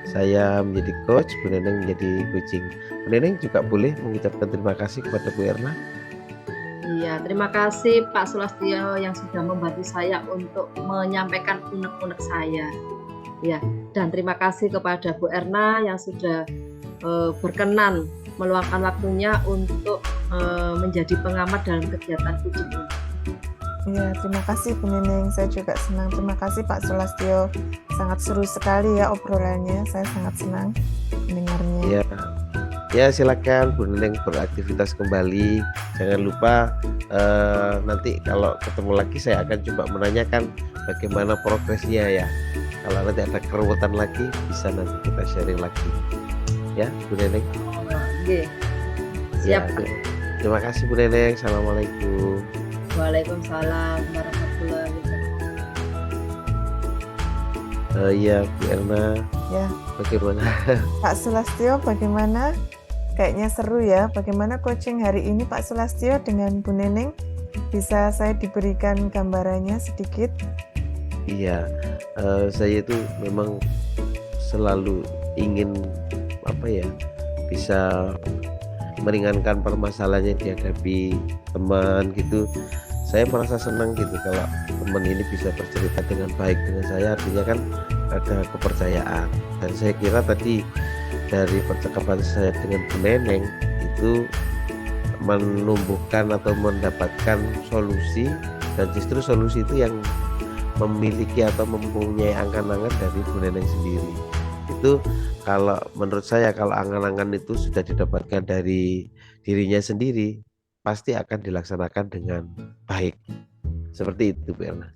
Saya menjadi coach, Bu Neneng menjadi coaching. Bu Neneng juga boleh mengucapkan terima kasih kepada Bu Erna. Iya, terima kasih Pak Sulastyo yang sudah membantu saya untuk menyampaikan unek-unek saya. Ya, dan terima kasih kepada Bu Erna yang sudah berkenan meluangkan waktunya untuk menjadi pengamat dalam kegiatan coaching ini. Iya, terima kasih Bu Neneng. Saya juga senang. Terima kasih Pak Sulastyo. Sangat seru sekali ya obrolannya. Saya sangat senang mendengarnya. Ya, ya silakan Bu Neneng beraktivitas kembali. Jangan lupa nanti kalau ketemu lagi saya akan coba menanyakan bagaimana progresnya ya. Kalau nanti ada keruwetan lagi bisa nanti kita sharing lagi. Ya, Bu Neneng. Oke. Siap. Ya, terima kasih Bu Neneng. Assalamualaikum. Waalaikumsalam warahmatullahi wabarakatuh. Iya Bu Erna. Ya. Bagaimana? Pak Sulastyo, bagaimana? Kayaknya seru ya. Bagaimana coaching hari ini Pak Sulastyo dengan Bu Neneng? Bisa saya diberikan gambarannya sedikit? Iya, saya itu memang selalu ingin bisa meringankan permasalahan yang dihadapi teman gitu. Saya merasa senang gitu kalau teman ini bisa bercerita dengan baik dengan saya, artinya kan ada kepercayaan. Dan saya kira tadi dari percakapan saya dengan Bu Neneng itu menumbuhkan atau mendapatkan solusi, dan justru solusi itu yang memiliki atau mempunyai angan-angan dari Bu Neneng sendiri. Itu kalau menurut saya kalau angan-angan itu sudah didapatkan dari dirinya sendiri pasti akan dilaksanakan dengan baik. Seperti itu Bu Erna.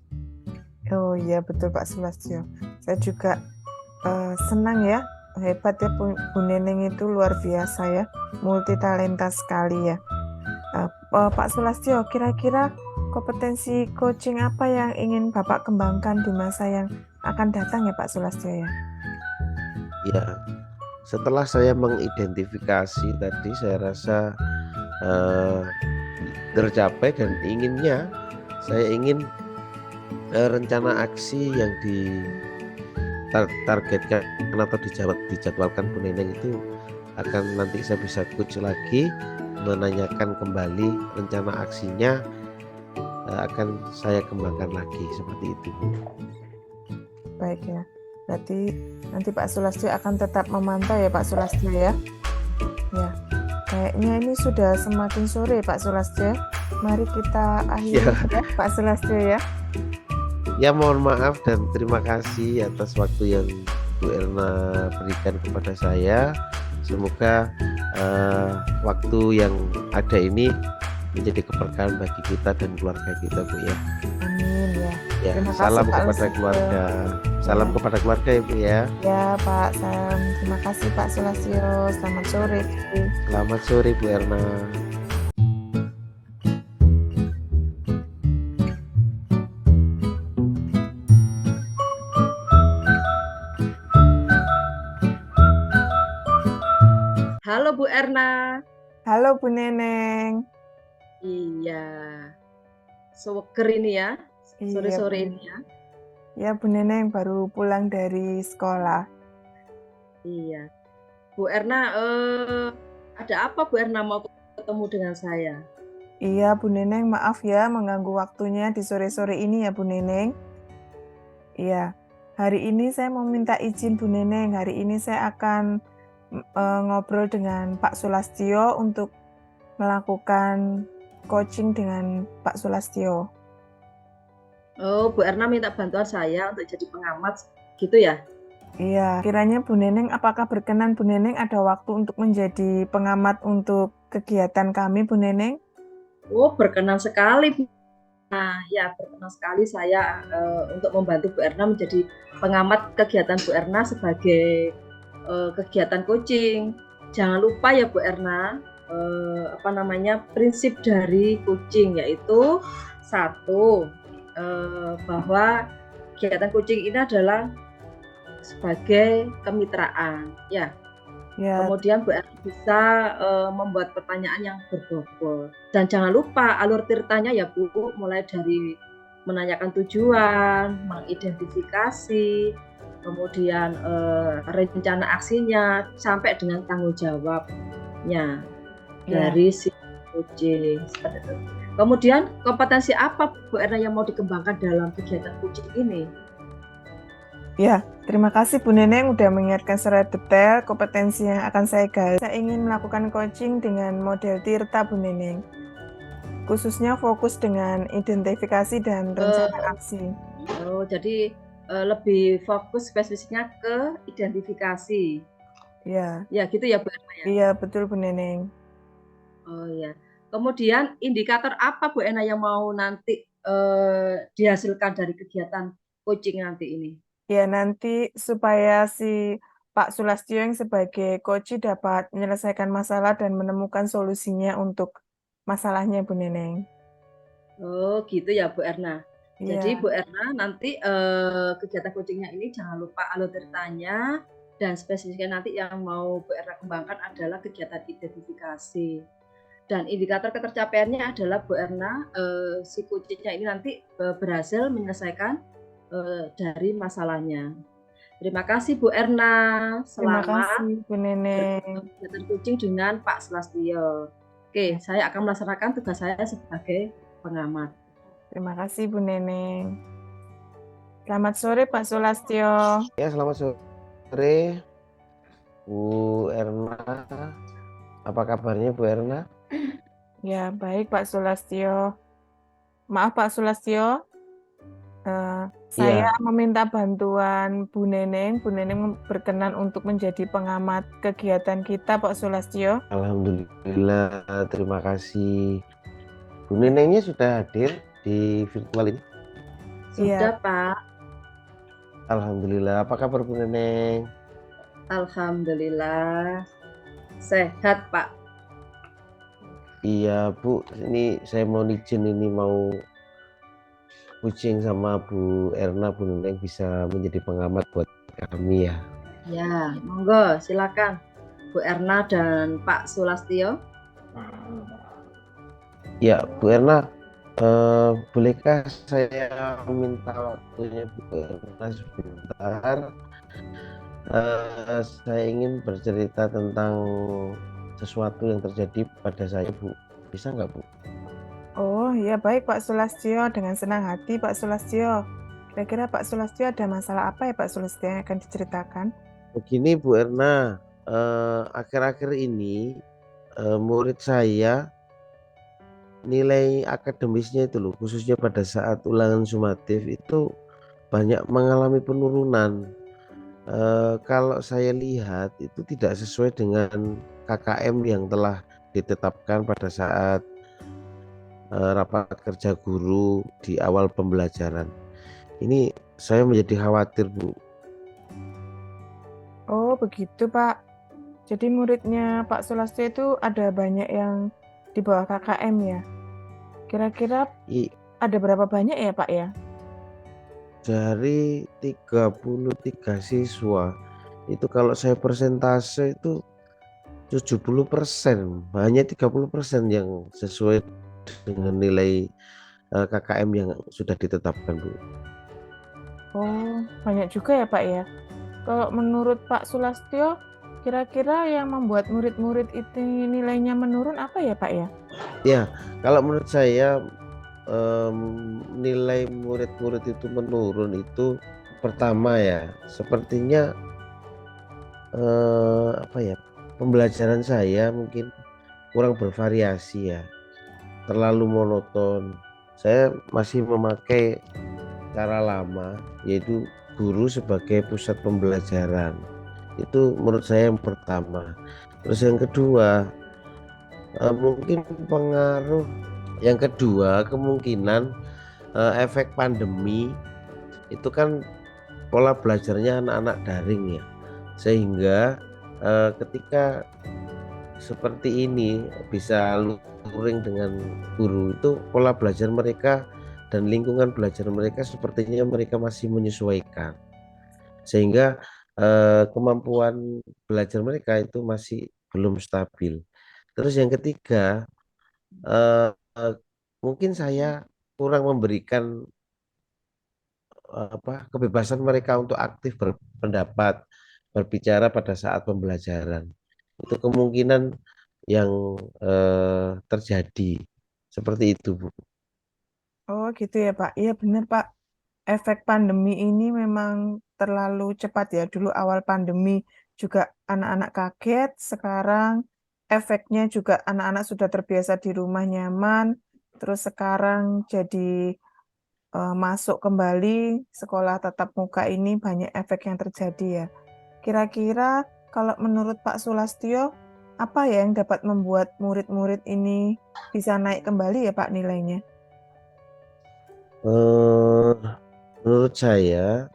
Oh iya betul Pak Sulastyo. Saya juga senang ya. Hebat ya Bu Neneng itu luar biasa ya. Multi talenta sekali ya. Pak Sulastyo, kira-kira kompetensi coaching apa yang ingin Bapak kembangkan di masa yang akan datang ya Pak Sulastyo ya? Ya, setelah saya mengidentifikasi tadi, saya rasa tercapai dan inginnya saya ingin rencana aksi yang ditargetkan atau dijadwalkan Bu Neneng itu akan nanti saya bisa coach lagi, menanyakan kembali rencana aksinya, akan saya kembangkan lagi seperti itu. Baik ya, berarti nanti Pak Sulastyo akan tetap memantau ya Pak Sulastyo ya. Ya, kayaknya ini sudah semakin sore Pak Sulastyo. Mari kita akhiri ya Pak Sulastyo ya. Ya mohon maaf dan terima kasih atas waktu yang Bu Erna berikan kepada saya. Semoga waktu yang ada ini menjadi keberkahan bagi kita dan keluarga kita Bu ya. Amin ya. Ya, Terima salam kasih, Pak kepada Sulastyo. keluarga. Salam kepada keluarga ya Bu ya. Ya Pak Sam, terima kasih Pak Sulastyo. Selamat sore. Selamat sore Bu Erna. Halo Bu Erna. Halo Bu Neneng. Iya. Seger ini ya. Sore-sore Iya, ini ya. Ya Bu Neneng baru pulang dari sekolah. Iya. Bu Erna, ada apa Bu Erna mau ketemu dengan saya? Iya Bu Neneng, maaf ya mengganggu waktunya di sore-sore ini ya Bu Neneng. Iya, hari ini saya mau minta izin Bu Neneng, hari ini saya akan ngobrol dengan Pak Sulastyo untuk melakukan coaching dengan Pak Sulastyo. Oh, Bu Erna minta bantuan saya untuk jadi pengamat, gitu ya? Iya, kiranya Bu Neneng, apakah berkenan Bu Neneng ada waktu untuk menjadi pengamat untuk kegiatan kami, Bu Neneng? Oh, berkenan sekali, Bu. Nah, ya berkenan sekali saya untuk membantu Bu Erna menjadi pengamat kegiatan Bu Erna sebagai kegiatan coaching. Jangan lupa ya Bu Erna, prinsip dari coaching, yaitu satu, bahwa kegiatan coaching ini adalah sebagai kemitraan, ya. Ya, Kemudian Bu Erna bisa membuat pertanyaan yang berbobot. Dan jangan lupa alur tirtanya ya Bu, mulai dari menanyakan tujuan, mengidentifikasi, kemudian rencana aksinya, sampai dengan tanggung jawabnya ya. dari si coaching, seperti itu. Kemudian kompetensi apa Bu Erna yang mau dikembangkan dalam kegiatan coaching ini? Ya, terima kasih Bu Neneng udah mengingatkan secara detail kompetensi yang akan saya gali. Saya ingin melakukan coaching dengan model Tirta Bu Neneng, khususnya fokus dengan identifikasi dan rencana aksi. Oh, jadi lebih fokus spesifiknya ke identifikasi. Ya, Ya, gitu ya Bu Erna ya? iya betul Bu Neneng. Oh ya. Kemudian indikator apa Bu Ena yang mau nanti dihasilkan dari kegiatan coaching nanti ini? Ya, nanti supaya si Pak Sulastyo yang sebagai coach dapat menyelesaikan masalah dan menemukan solusinya untuk masalahnya Bu Neneng. Oh, gitu ya Bu Erna. Jadi Iya, Bu Erna nanti kegiatan coachingnya ini jangan lupa alur ceritanya dan spesifiknya nanti yang mau Bu Erna kembangkan adalah kegiatan identifikasi. Dan indikator ketercapaiannya adalah Bu Erna, si coachingnya ini nanti berhasil menyelesaikan dari masalahnya. Terima kasih Bu Erna. terima Selamat kasih Bu Neneng. kegiatan coaching dengan Pak Sulastyo. Oke, saya akan melaksanakan tugas saya sebagai pengamat. Terima kasih Bu Neneng. Selamat sore Pak Sulastyo. Ya, selamat sore Bu Erna. Apa kabarnya Bu Erna? Ya, baik Pak Sulastyo. Maaf Pak Sulastyo, saya Iya, meminta bantuan Bu Neneng. Bu Neneng berkenan untuk menjadi pengamat kegiatan kita Pak Sulastyo. alhamdulillah, terima kasih. Bu Nenengnya sudah hadir di virtual ini. Iya, Sudah Pak. Alhamdulillah, apa kabar Bu Neneng? Alhamdulillah. Sehat Pak. Iya Bu, ini saya mau izin ini mau coaching sama Bu Erna, Bu Neneng bisa menjadi pengamat buat kami ya. Ya, monggo silakan Bu Erna dan Pak Sulastyo. Ya Bu Erna, bolehkah saya minta waktunya Bu Erna sebentar? Saya ingin bercerita tentang sesuatu yang terjadi pada saya Bu. Bisa nggak Bu? oh ya baik Pak Sulastyo, dengan senang hati Pak Sulastyo. Kira-kira Pak Sulastyo ada masalah apa ya Pak Sulastyo yang akan diceritakan? Begini Bu Erna, akhir-akhir ini murid saya nilai akademisnya itu loh, khususnya pada saat ulangan sumatif itu banyak mengalami penurunan. Kalau saya lihat itu tidak sesuai dengan KKM yang telah ditetapkan pada saat rapat kerja guru di awal pembelajaran. Ini saya menjadi khawatir Bu. Oh begitu Pak. Jadi muridnya Pak Sulastyo itu ada banyak yang di bawah KKM ya? Kira-kira I- ada berapa banyak ya Pak ya? Dari 33 siswa itu kalau saya persentase itu 70%, hanya 30% yang sesuai dengan nilai KKM yang sudah ditetapkan Bu. Oh, banyak juga ya Pak ya. Kalau menurut Pak Sulastyo, kira-kira yang membuat murid-murid itu nilainya menurun apa ya Pak ya? Ya, kalau menurut saya nilai murid-murid itu menurun itu pertama ya, sepertinya apa ya, pembelajaran saya mungkin kurang bervariasi ya, terlalu monoton. Saya masih memakai cara lama, yaitu guru sebagai pusat pembelajaran. Itu menurut saya yang pertama. Terus yang kedua, mungkin pengaruh yang kedua kemungkinan efek pandemi itu kan pola belajarnya anak-anak daring ya, sehingga ketika seperti ini bisa luring dengan guru, itu pola belajar mereka dan lingkungan belajar mereka sepertinya mereka masih menyesuaikan, sehingga kemampuan belajar mereka itu masih belum stabil. Terus yang ketiga, eh, eh, mungkin saya kurang memberikan kebebasan mereka untuk aktif berpendapat, berbicara pada saat pembelajaran. Itu kemungkinan yang terjadi seperti itu, Bu. Oh gitu ya Pak. Iya benar Pak. Efek pandemi ini memang terlalu cepat ya. Dulu awal pandemi juga anak-anak kaget, sekarang efeknya juga anak-anak sudah terbiasa di rumah nyaman, terus sekarang jadi masuk kembali sekolah tatap muka ini banyak efek yang terjadi ya. Kira-kira kalau menurut Pak Sulastyo, apa ya yang dapat membuat murid-murid ini bisa naik kembali ya Pak nilainya? Eh, Menurut saya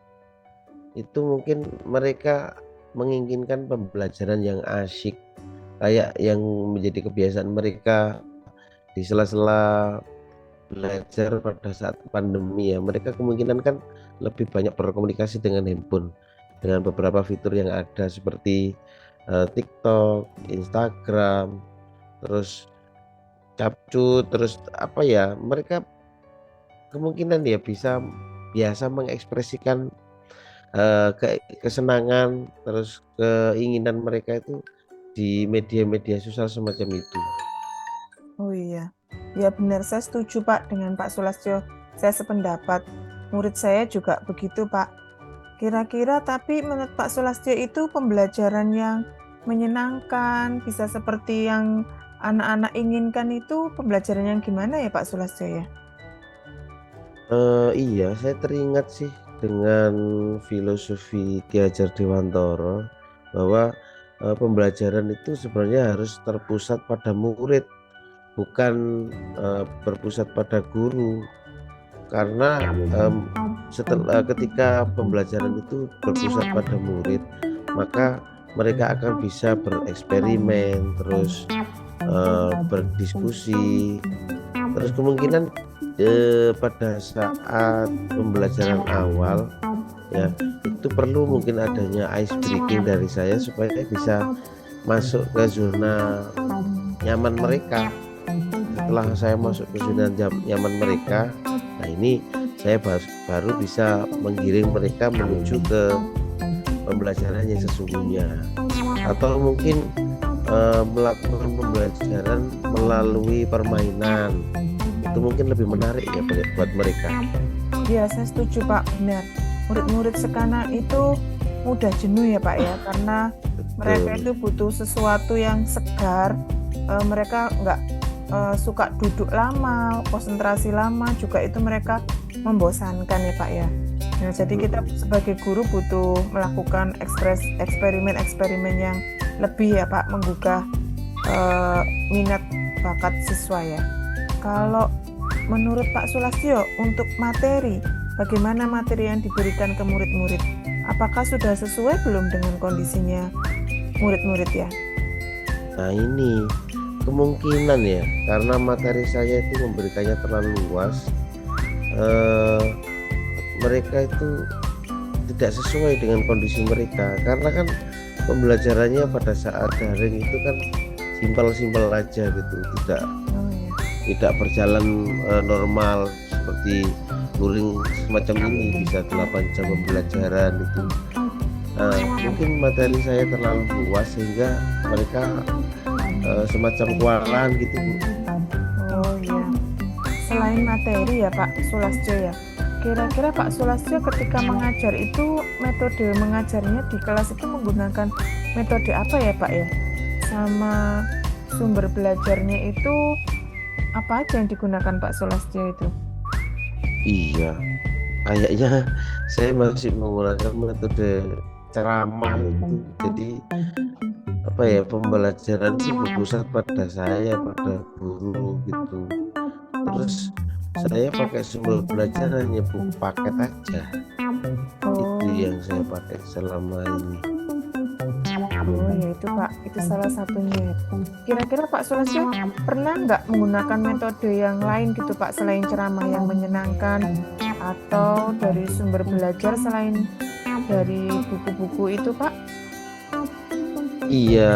itu mungkin mereka menginginkan pembelajaran yang asyik, kayak yang menjadi kebiasaan mereka di sela-sela belajar pada saat pandemi ya. Mereka kemungkinan kan lebih banyak berkomunikasi dengan handphone, dengan beberapa fitur yang ada seperti TikTok, Instagram, terus capcut, terus apa ya, mereka kemungkinan ya bisa biasa mengekspresikan kesenangan, terus keinginan mereka itu di media-media sosial semacam itu. Oh iya, ya benar saya setuju Pak dengan Pak Sulastyo. Saya sependapat. Murid saya juga begitu Pak. Kira-kira tapi menurut Pak Sulastyo itu pembelajaran yang menyenangkan, bisa seperti yang anak-anak inginkan itu pembelajaran yang gimana ya Pak Sulastyo ya? Iya, saya teringat sih dengan filosofi Ki Hajar Dewantara bahwa pembelajaran itu sebenarnya harus terpusat pada murid, bukan berpusat pada guru. Karena setelah ketika pembelajaran itu berpusat pada murid, maka mereka akan bisa bereksperimen, terus berdiskusi, terus kemungkinan pada saat pembelajaran awal ya itu perlu mungkin adanya ice breaking dari saya supaya bisa masuk ke zona nyaman mereka. Setelah saya masuk ke zona nyaman mereka, nah ini saya baru bisa menggiring mereka menuju ke pembelajaran yang sesungguhnya, atau mungkin melakukan pembelajaran melalui permainan. Itu mungkin lebih menarik ya buat mereka. Iya, saya setuju Pak, benar. Murid-murid sekarang itu mudah jenuh ya Pak ya, karena mereka itu butuh sesuatu yang segar. Mereka nggak suka duduk lama, konsentrasi lama, juga itu mereka membosankan ya Pak ya. Nah, jadi kita sebagai guru butuh melakukan eksperimen-eksperimen yang lebih ya Pak, menggugah minat bakat siswa ya. Kalau menurut Pak Sulastyo, untuk materi, bagaimana materi yang diberikan ke murid-murid? Apakah sudah sesuai belum dengan kondisinya murid-murid ya? Nah ini kemungkinan ya, karena materi saya itu memberikannya terlalu luas, mereka itu tidak sesuai dengan kondisi mereka. Karena kan pembelajarannya pada saat daring itu kan simpel-simpel aja gitu, tidak berjalan normal seperti luring semacam ini, bisa 8 jam pembelajaran itu. Mungkin materi saya terlalu luas sehingga mereka semacam kewalahan gitu, Bu. Oh iya. Selain materi ya Pak Sulastyo ya, Kira-kira Pak Sulastyo ketika mengajar itu metode mengajarnya di kelas itu menggunakan metode apa ya Pak ya? Sama sumber belajarnya itu apa aja yang digunakan Pak Sulastyo itu? Iya, kayaknya saya masih menggunakan metode ceramah itu. Jadi apa ya, pembelajaran itu berpusat pada saya, pada guru gitu. Terus saya pakai sumber belajar hanya buku paket aja. Itu Oh, yang saya pakai selama ini. oh ya itu Pak, itu salah satunya. Kira-kira Pak Sulastyo pernah nggak menggunakan metode yang lain gitu Pak selain ceramah yang menyenangkan atau dari sumber belajar selain dari buku-buku itu Pak? Iya,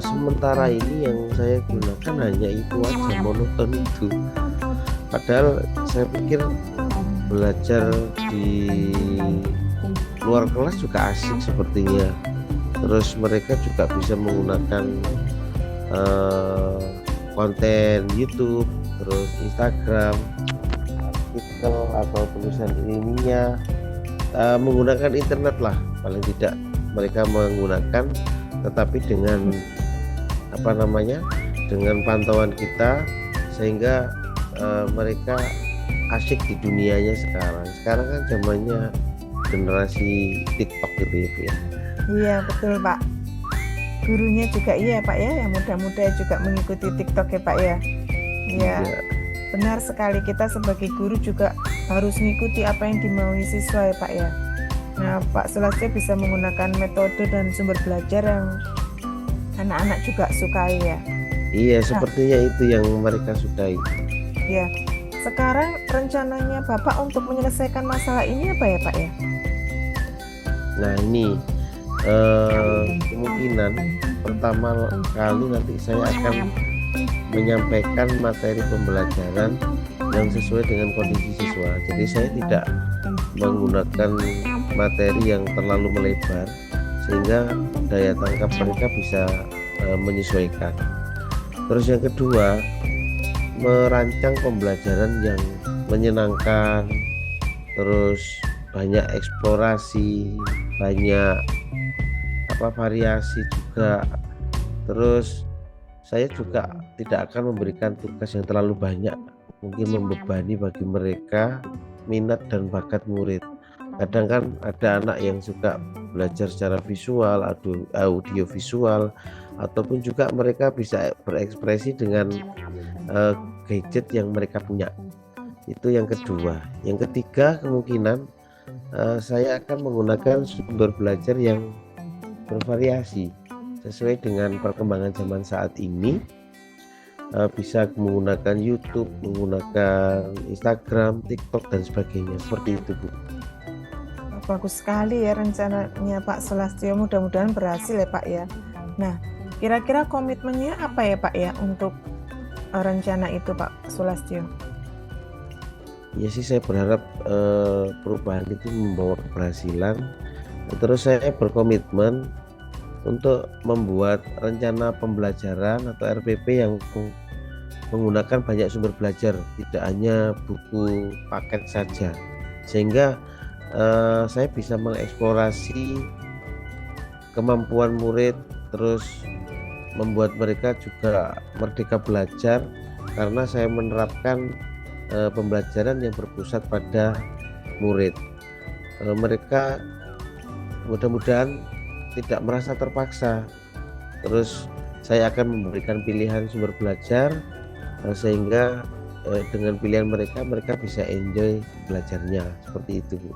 sementara ini yang saya gunakan hanya itu aja, monoton itu. Padahal saya pikir belajar di luar kelas juga asik sepertinya. Terus mereka juga bisa menggunakan konten YouTube, terus Instagram, artikel atau tulisan ilmiah, menggunakan internet lah paling tidak mereka menggunakan, tetapi dengan apa namanya, dengan pantauan kita sehingga mereka asyik di dunianya sekarang. Sekarang kan zamannya generasi TikTok gitu ya Bu ya. Iya betul Pak. Gurunya juga iya Pak ya, yang muda-muda juga mengikuti TikTok ya Pak ya. Iya, Iya, benar sekali kita sebagai guru juga harus mengikuti apa yang dimaui siswa ya Pak ya. Nah, Pak Sulastyo bisa menggunakan metode dan sumber belajar yang anak-anak juga sukai ya. iya Nah, sepertinya itu yang mereka sukai. ya. Sekarang rencananya Bapak untuk menyelesaikan masalah ini apa ya Pak ya? Nah ini kemungkinan pertama kali nanti saya akan menyampaikan materi pembelajaran yang sesuai dengan kondisi siswa. Jadi saya tidak menggunakan materi yang terlalu melebar sehingga daya tangkap mereka bisa menyesuaikan. Terus yang kedua, merancang pembelajaran yang menyenangkan, terus banyak eksplorasi, banyak variasi juga. Terus saya juga tidak akan memberikan tugas yang terlalu banyak, mungkin membebani bagi mereka minat dan bakat murid. Kadang kan ada anak yang suka belajar secara visual, audio visual, ataupun juga mereka bisa berekspresi dengan gadget yang mereka punya. Itu yang kedua. Yang ketiga, kemungkinan saya akan menggunakan sumber belajar yang bervariasi sesuai dengan perkembangan zaman saat ini. Bisa menggunakan YouTube, menggunakan Instagram, TikTok dan sebagainya, seperti itu Bu. Bagus sekali ya rencananya Pak Sulastyo, mudah-mudahan berhasil ya Pak ya. Nah, kira-kira komitmennya apa ya Pak ya untuk rencana itu Pak Sulastyo? Ya sih, saya berharap perubahan itu membawa keberhasilan. Terus saya berkomitmen untuk membuat rencana pembelajaran atau RPP yang menggunakan banyak sumber belajar, tidak hanya buku paket saja, sehingga saya bisa mengeksplorasi kemampuan murid, terus membuat mereka juga merdeka belajar karena saya menerapkan pembelajaran yang berpusat pada murid. Mereka mudah-mudahan tidak merasa terpaksa. Terus saya akan memberikan pilihan sumber belajar sehingga dengan pilihan mereka bisa enjoy belajarnya, seperti itu Bu.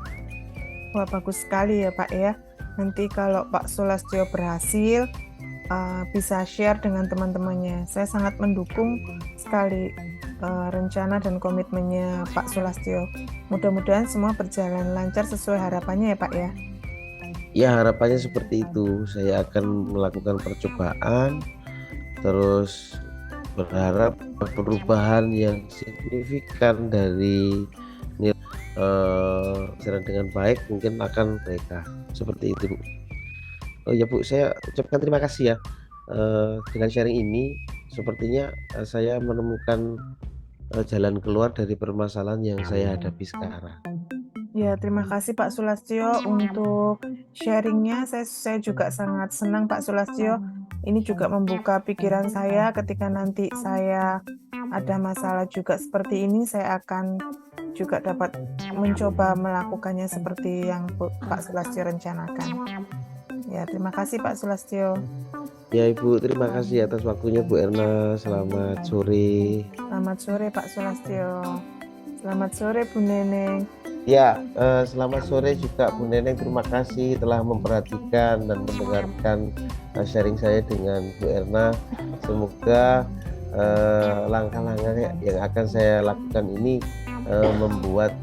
Wah, bagus sekali ya Pak ya. Nanti kalau Pak Sulastyo berhasil bisa share dengan teman-temannya. Saya sangat mendukung sekali rencana dan komitmennya Pak Sulastyo. Mudah-mudahan semua berjalan lancar sesuai harapannya ya Pak ya. Ya, harapannya seperti itu. Saya akan melakukan percobaan, terus berharap perubahan yang signifikan dari nilai dengan baik mungkin akan mereka, seperti itu Bu. Oh ya Bu, saya ucapkan terima kasih ya dengan sharing ini. Sepertinya saya menemukan jalan keluar dari permasalahan yang saya hadapi sekarang. Ya, terima kasih Pak Sulastyo untuk sharing-nya. Saya juga sangat senang Pak Sulastyo. Ini juga membuka pikiran saya ketika nanti saya ada masalah juga seperti ini, saya akan juga dapat mencoba melakukannya seperti yang Pak Sulastyo rencanakan. Ya, terima kasih Pak Sulastyo. Ya Ibu, terima kasih atas waktunya Bu Erna. Selamat sore. Selamat sore Pak Sulastyo. Selamat sore Bu Neneng. Ya, selamat sore juga Bu Neneng. Terima kasih telah memperhatikan dan mendengarkan sharing saya dengan Bu Erna. Semoga langkah-langkah yang akan saya lakukan ini membuat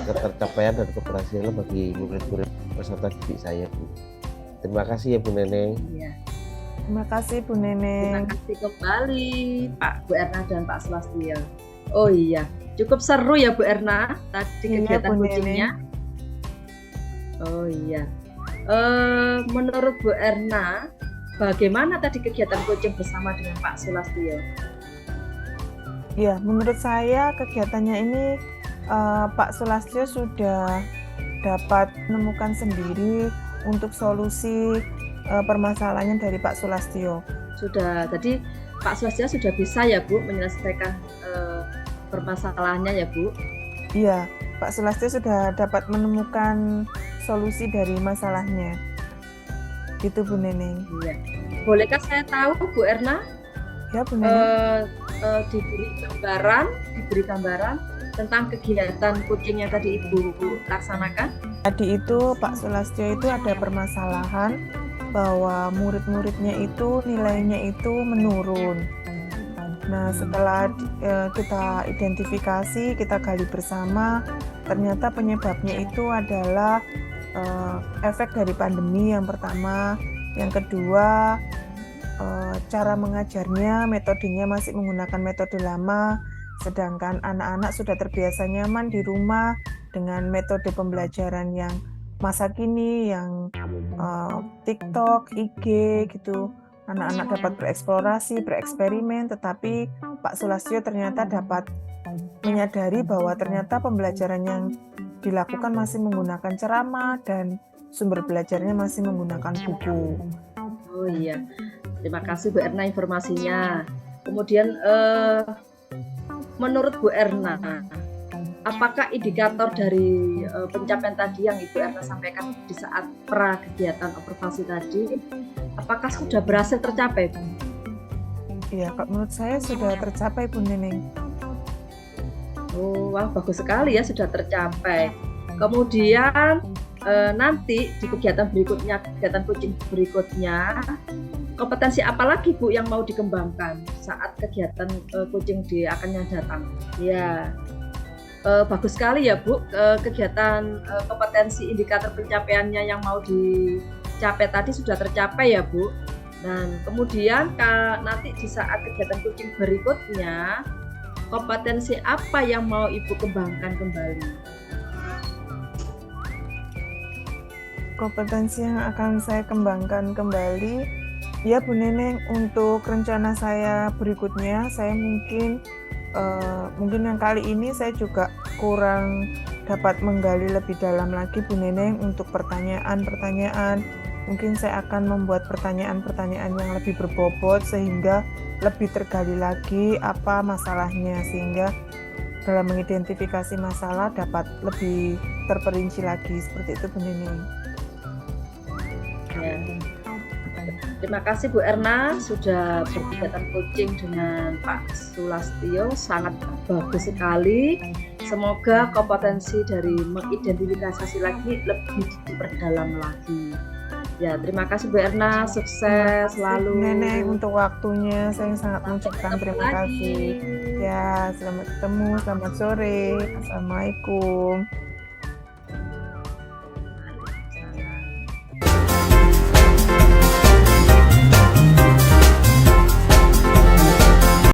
ketercapaian dan keberhasilan bagi murid-murid peserta didik saya, Bu. Terima kasih ya Bu Neneng. Ya. Terima kasih Bu Terima Neneng. kasih kembali Pak Bu Erna dan Pak Sulastyo. Oh iya, cukup seru ya Bu Erna tadi Iya, kegiatan Bu coachingnya. Oh iya. Menurut Bu Erna, bagaimana tadi kegiatan coaching bersama dengan Pak Sulastyo? Ya, menurut saya kegiatannya ini Pak Sulastyo sudah dapat menemukan sendiri untuk solusi permasalahannya dari Pak Sulastyo. Sudah, jadi Pak Sulastyo sudah bisa ya Bu menyelesaikan permasalahannya ya Bu? Iya, Pak Sulastyo sudah dapat menemukan solusi dari masalahnya. Gitu Bu Neneng. Iya. Bolehkah saya tahu Bu Erna Ya Bu Neneng. diberi gambaran tentang kegiatan coaching yang tadi Ibu laksanakan? Tadi itu Pak Sulastyo itu ada permasalahan bahwa murid-muridnya itu nilainya itu menurun. Nah, setelah kita identifikasi, kita gali bersama, ternyata penyebabnya itu adalah efek dari pandemi yang pertama, yang kedua cara mengajarnya, metodenya masih menggunakan metode lama, sedangkan anak-anak sudah terbiasa nyaman di rumah dengan metode pembelajaran yang masa kini, yang TikTok, IG gitu. Anak-anak dapat bereksplorasi, bereksperimen, tetapi Pak Sulastyo ternyata dapat menyadari bahwa ternyata pembelajaran yang dilakukan masih menggunakan ceramah dan sumber belajarnya masih menggunakan buku. Oh iya, terima kasih Bu Erna informasinya. Kemudian menurut Bu Erna, apakah indikator dari pencapaian tadi yang Ibu Erna sampaikan di saat pra kegiatan observasi tadi, apakah sudah berhasil tercapai, Bu? Iya, menurut saya sudah tercapai Bu Neneng. Oh, wah bagus sekali ya sudah tercapai. Kemudian nanti di kegiatan berikutnya, kegiatan coaching berikutnya, kompetensi apa lagi Bu yang mau dikembangkan saat kegiatan coaching akan datang? Ya. Bagus sekali ya Bu, kegiatan kompetensi indikator pencapaiannya yang mau dicapai tadi sudah tercapai ya Bu. Dan kemudian nanti di saat kegiatan coaching berikutnya, kompetensi apa yang mau Ibu kembangkan kembali? Kompetensi yang akan saya kembangkan kembali, ya Bu Neneng, untuk rencana saya berikutnya, saya mungkin yang kali ini saya juga kurang dapat menggali lebih dalam lagi Bu Neneng untuk pertanyaan-pertanyaan. Mungkin saya akan membuat pertanyaan-pertanyaan yang lebih berbobot sehingga lebih tergali lagi apa masalahnya, sehingga dalam mengidentifikasi masalah dapat lebih terperinci lagi, seperti itu Bu Neneng. Ya. Terima kasih Bu Erna sudah berkegiatan coaching dengan Pak Sulastyo, sangat bagus sekali. Semoga kompetensi dari mengidentifikasi lagi lebih diperdalam lagi. Ya, terima kasih Bu Erna, sukses selalu. Neneng untuk waktunya, saya sangat mengucapkan terima kasih. Ya, selamat ketemu, selamat sore. Assalamualaikum.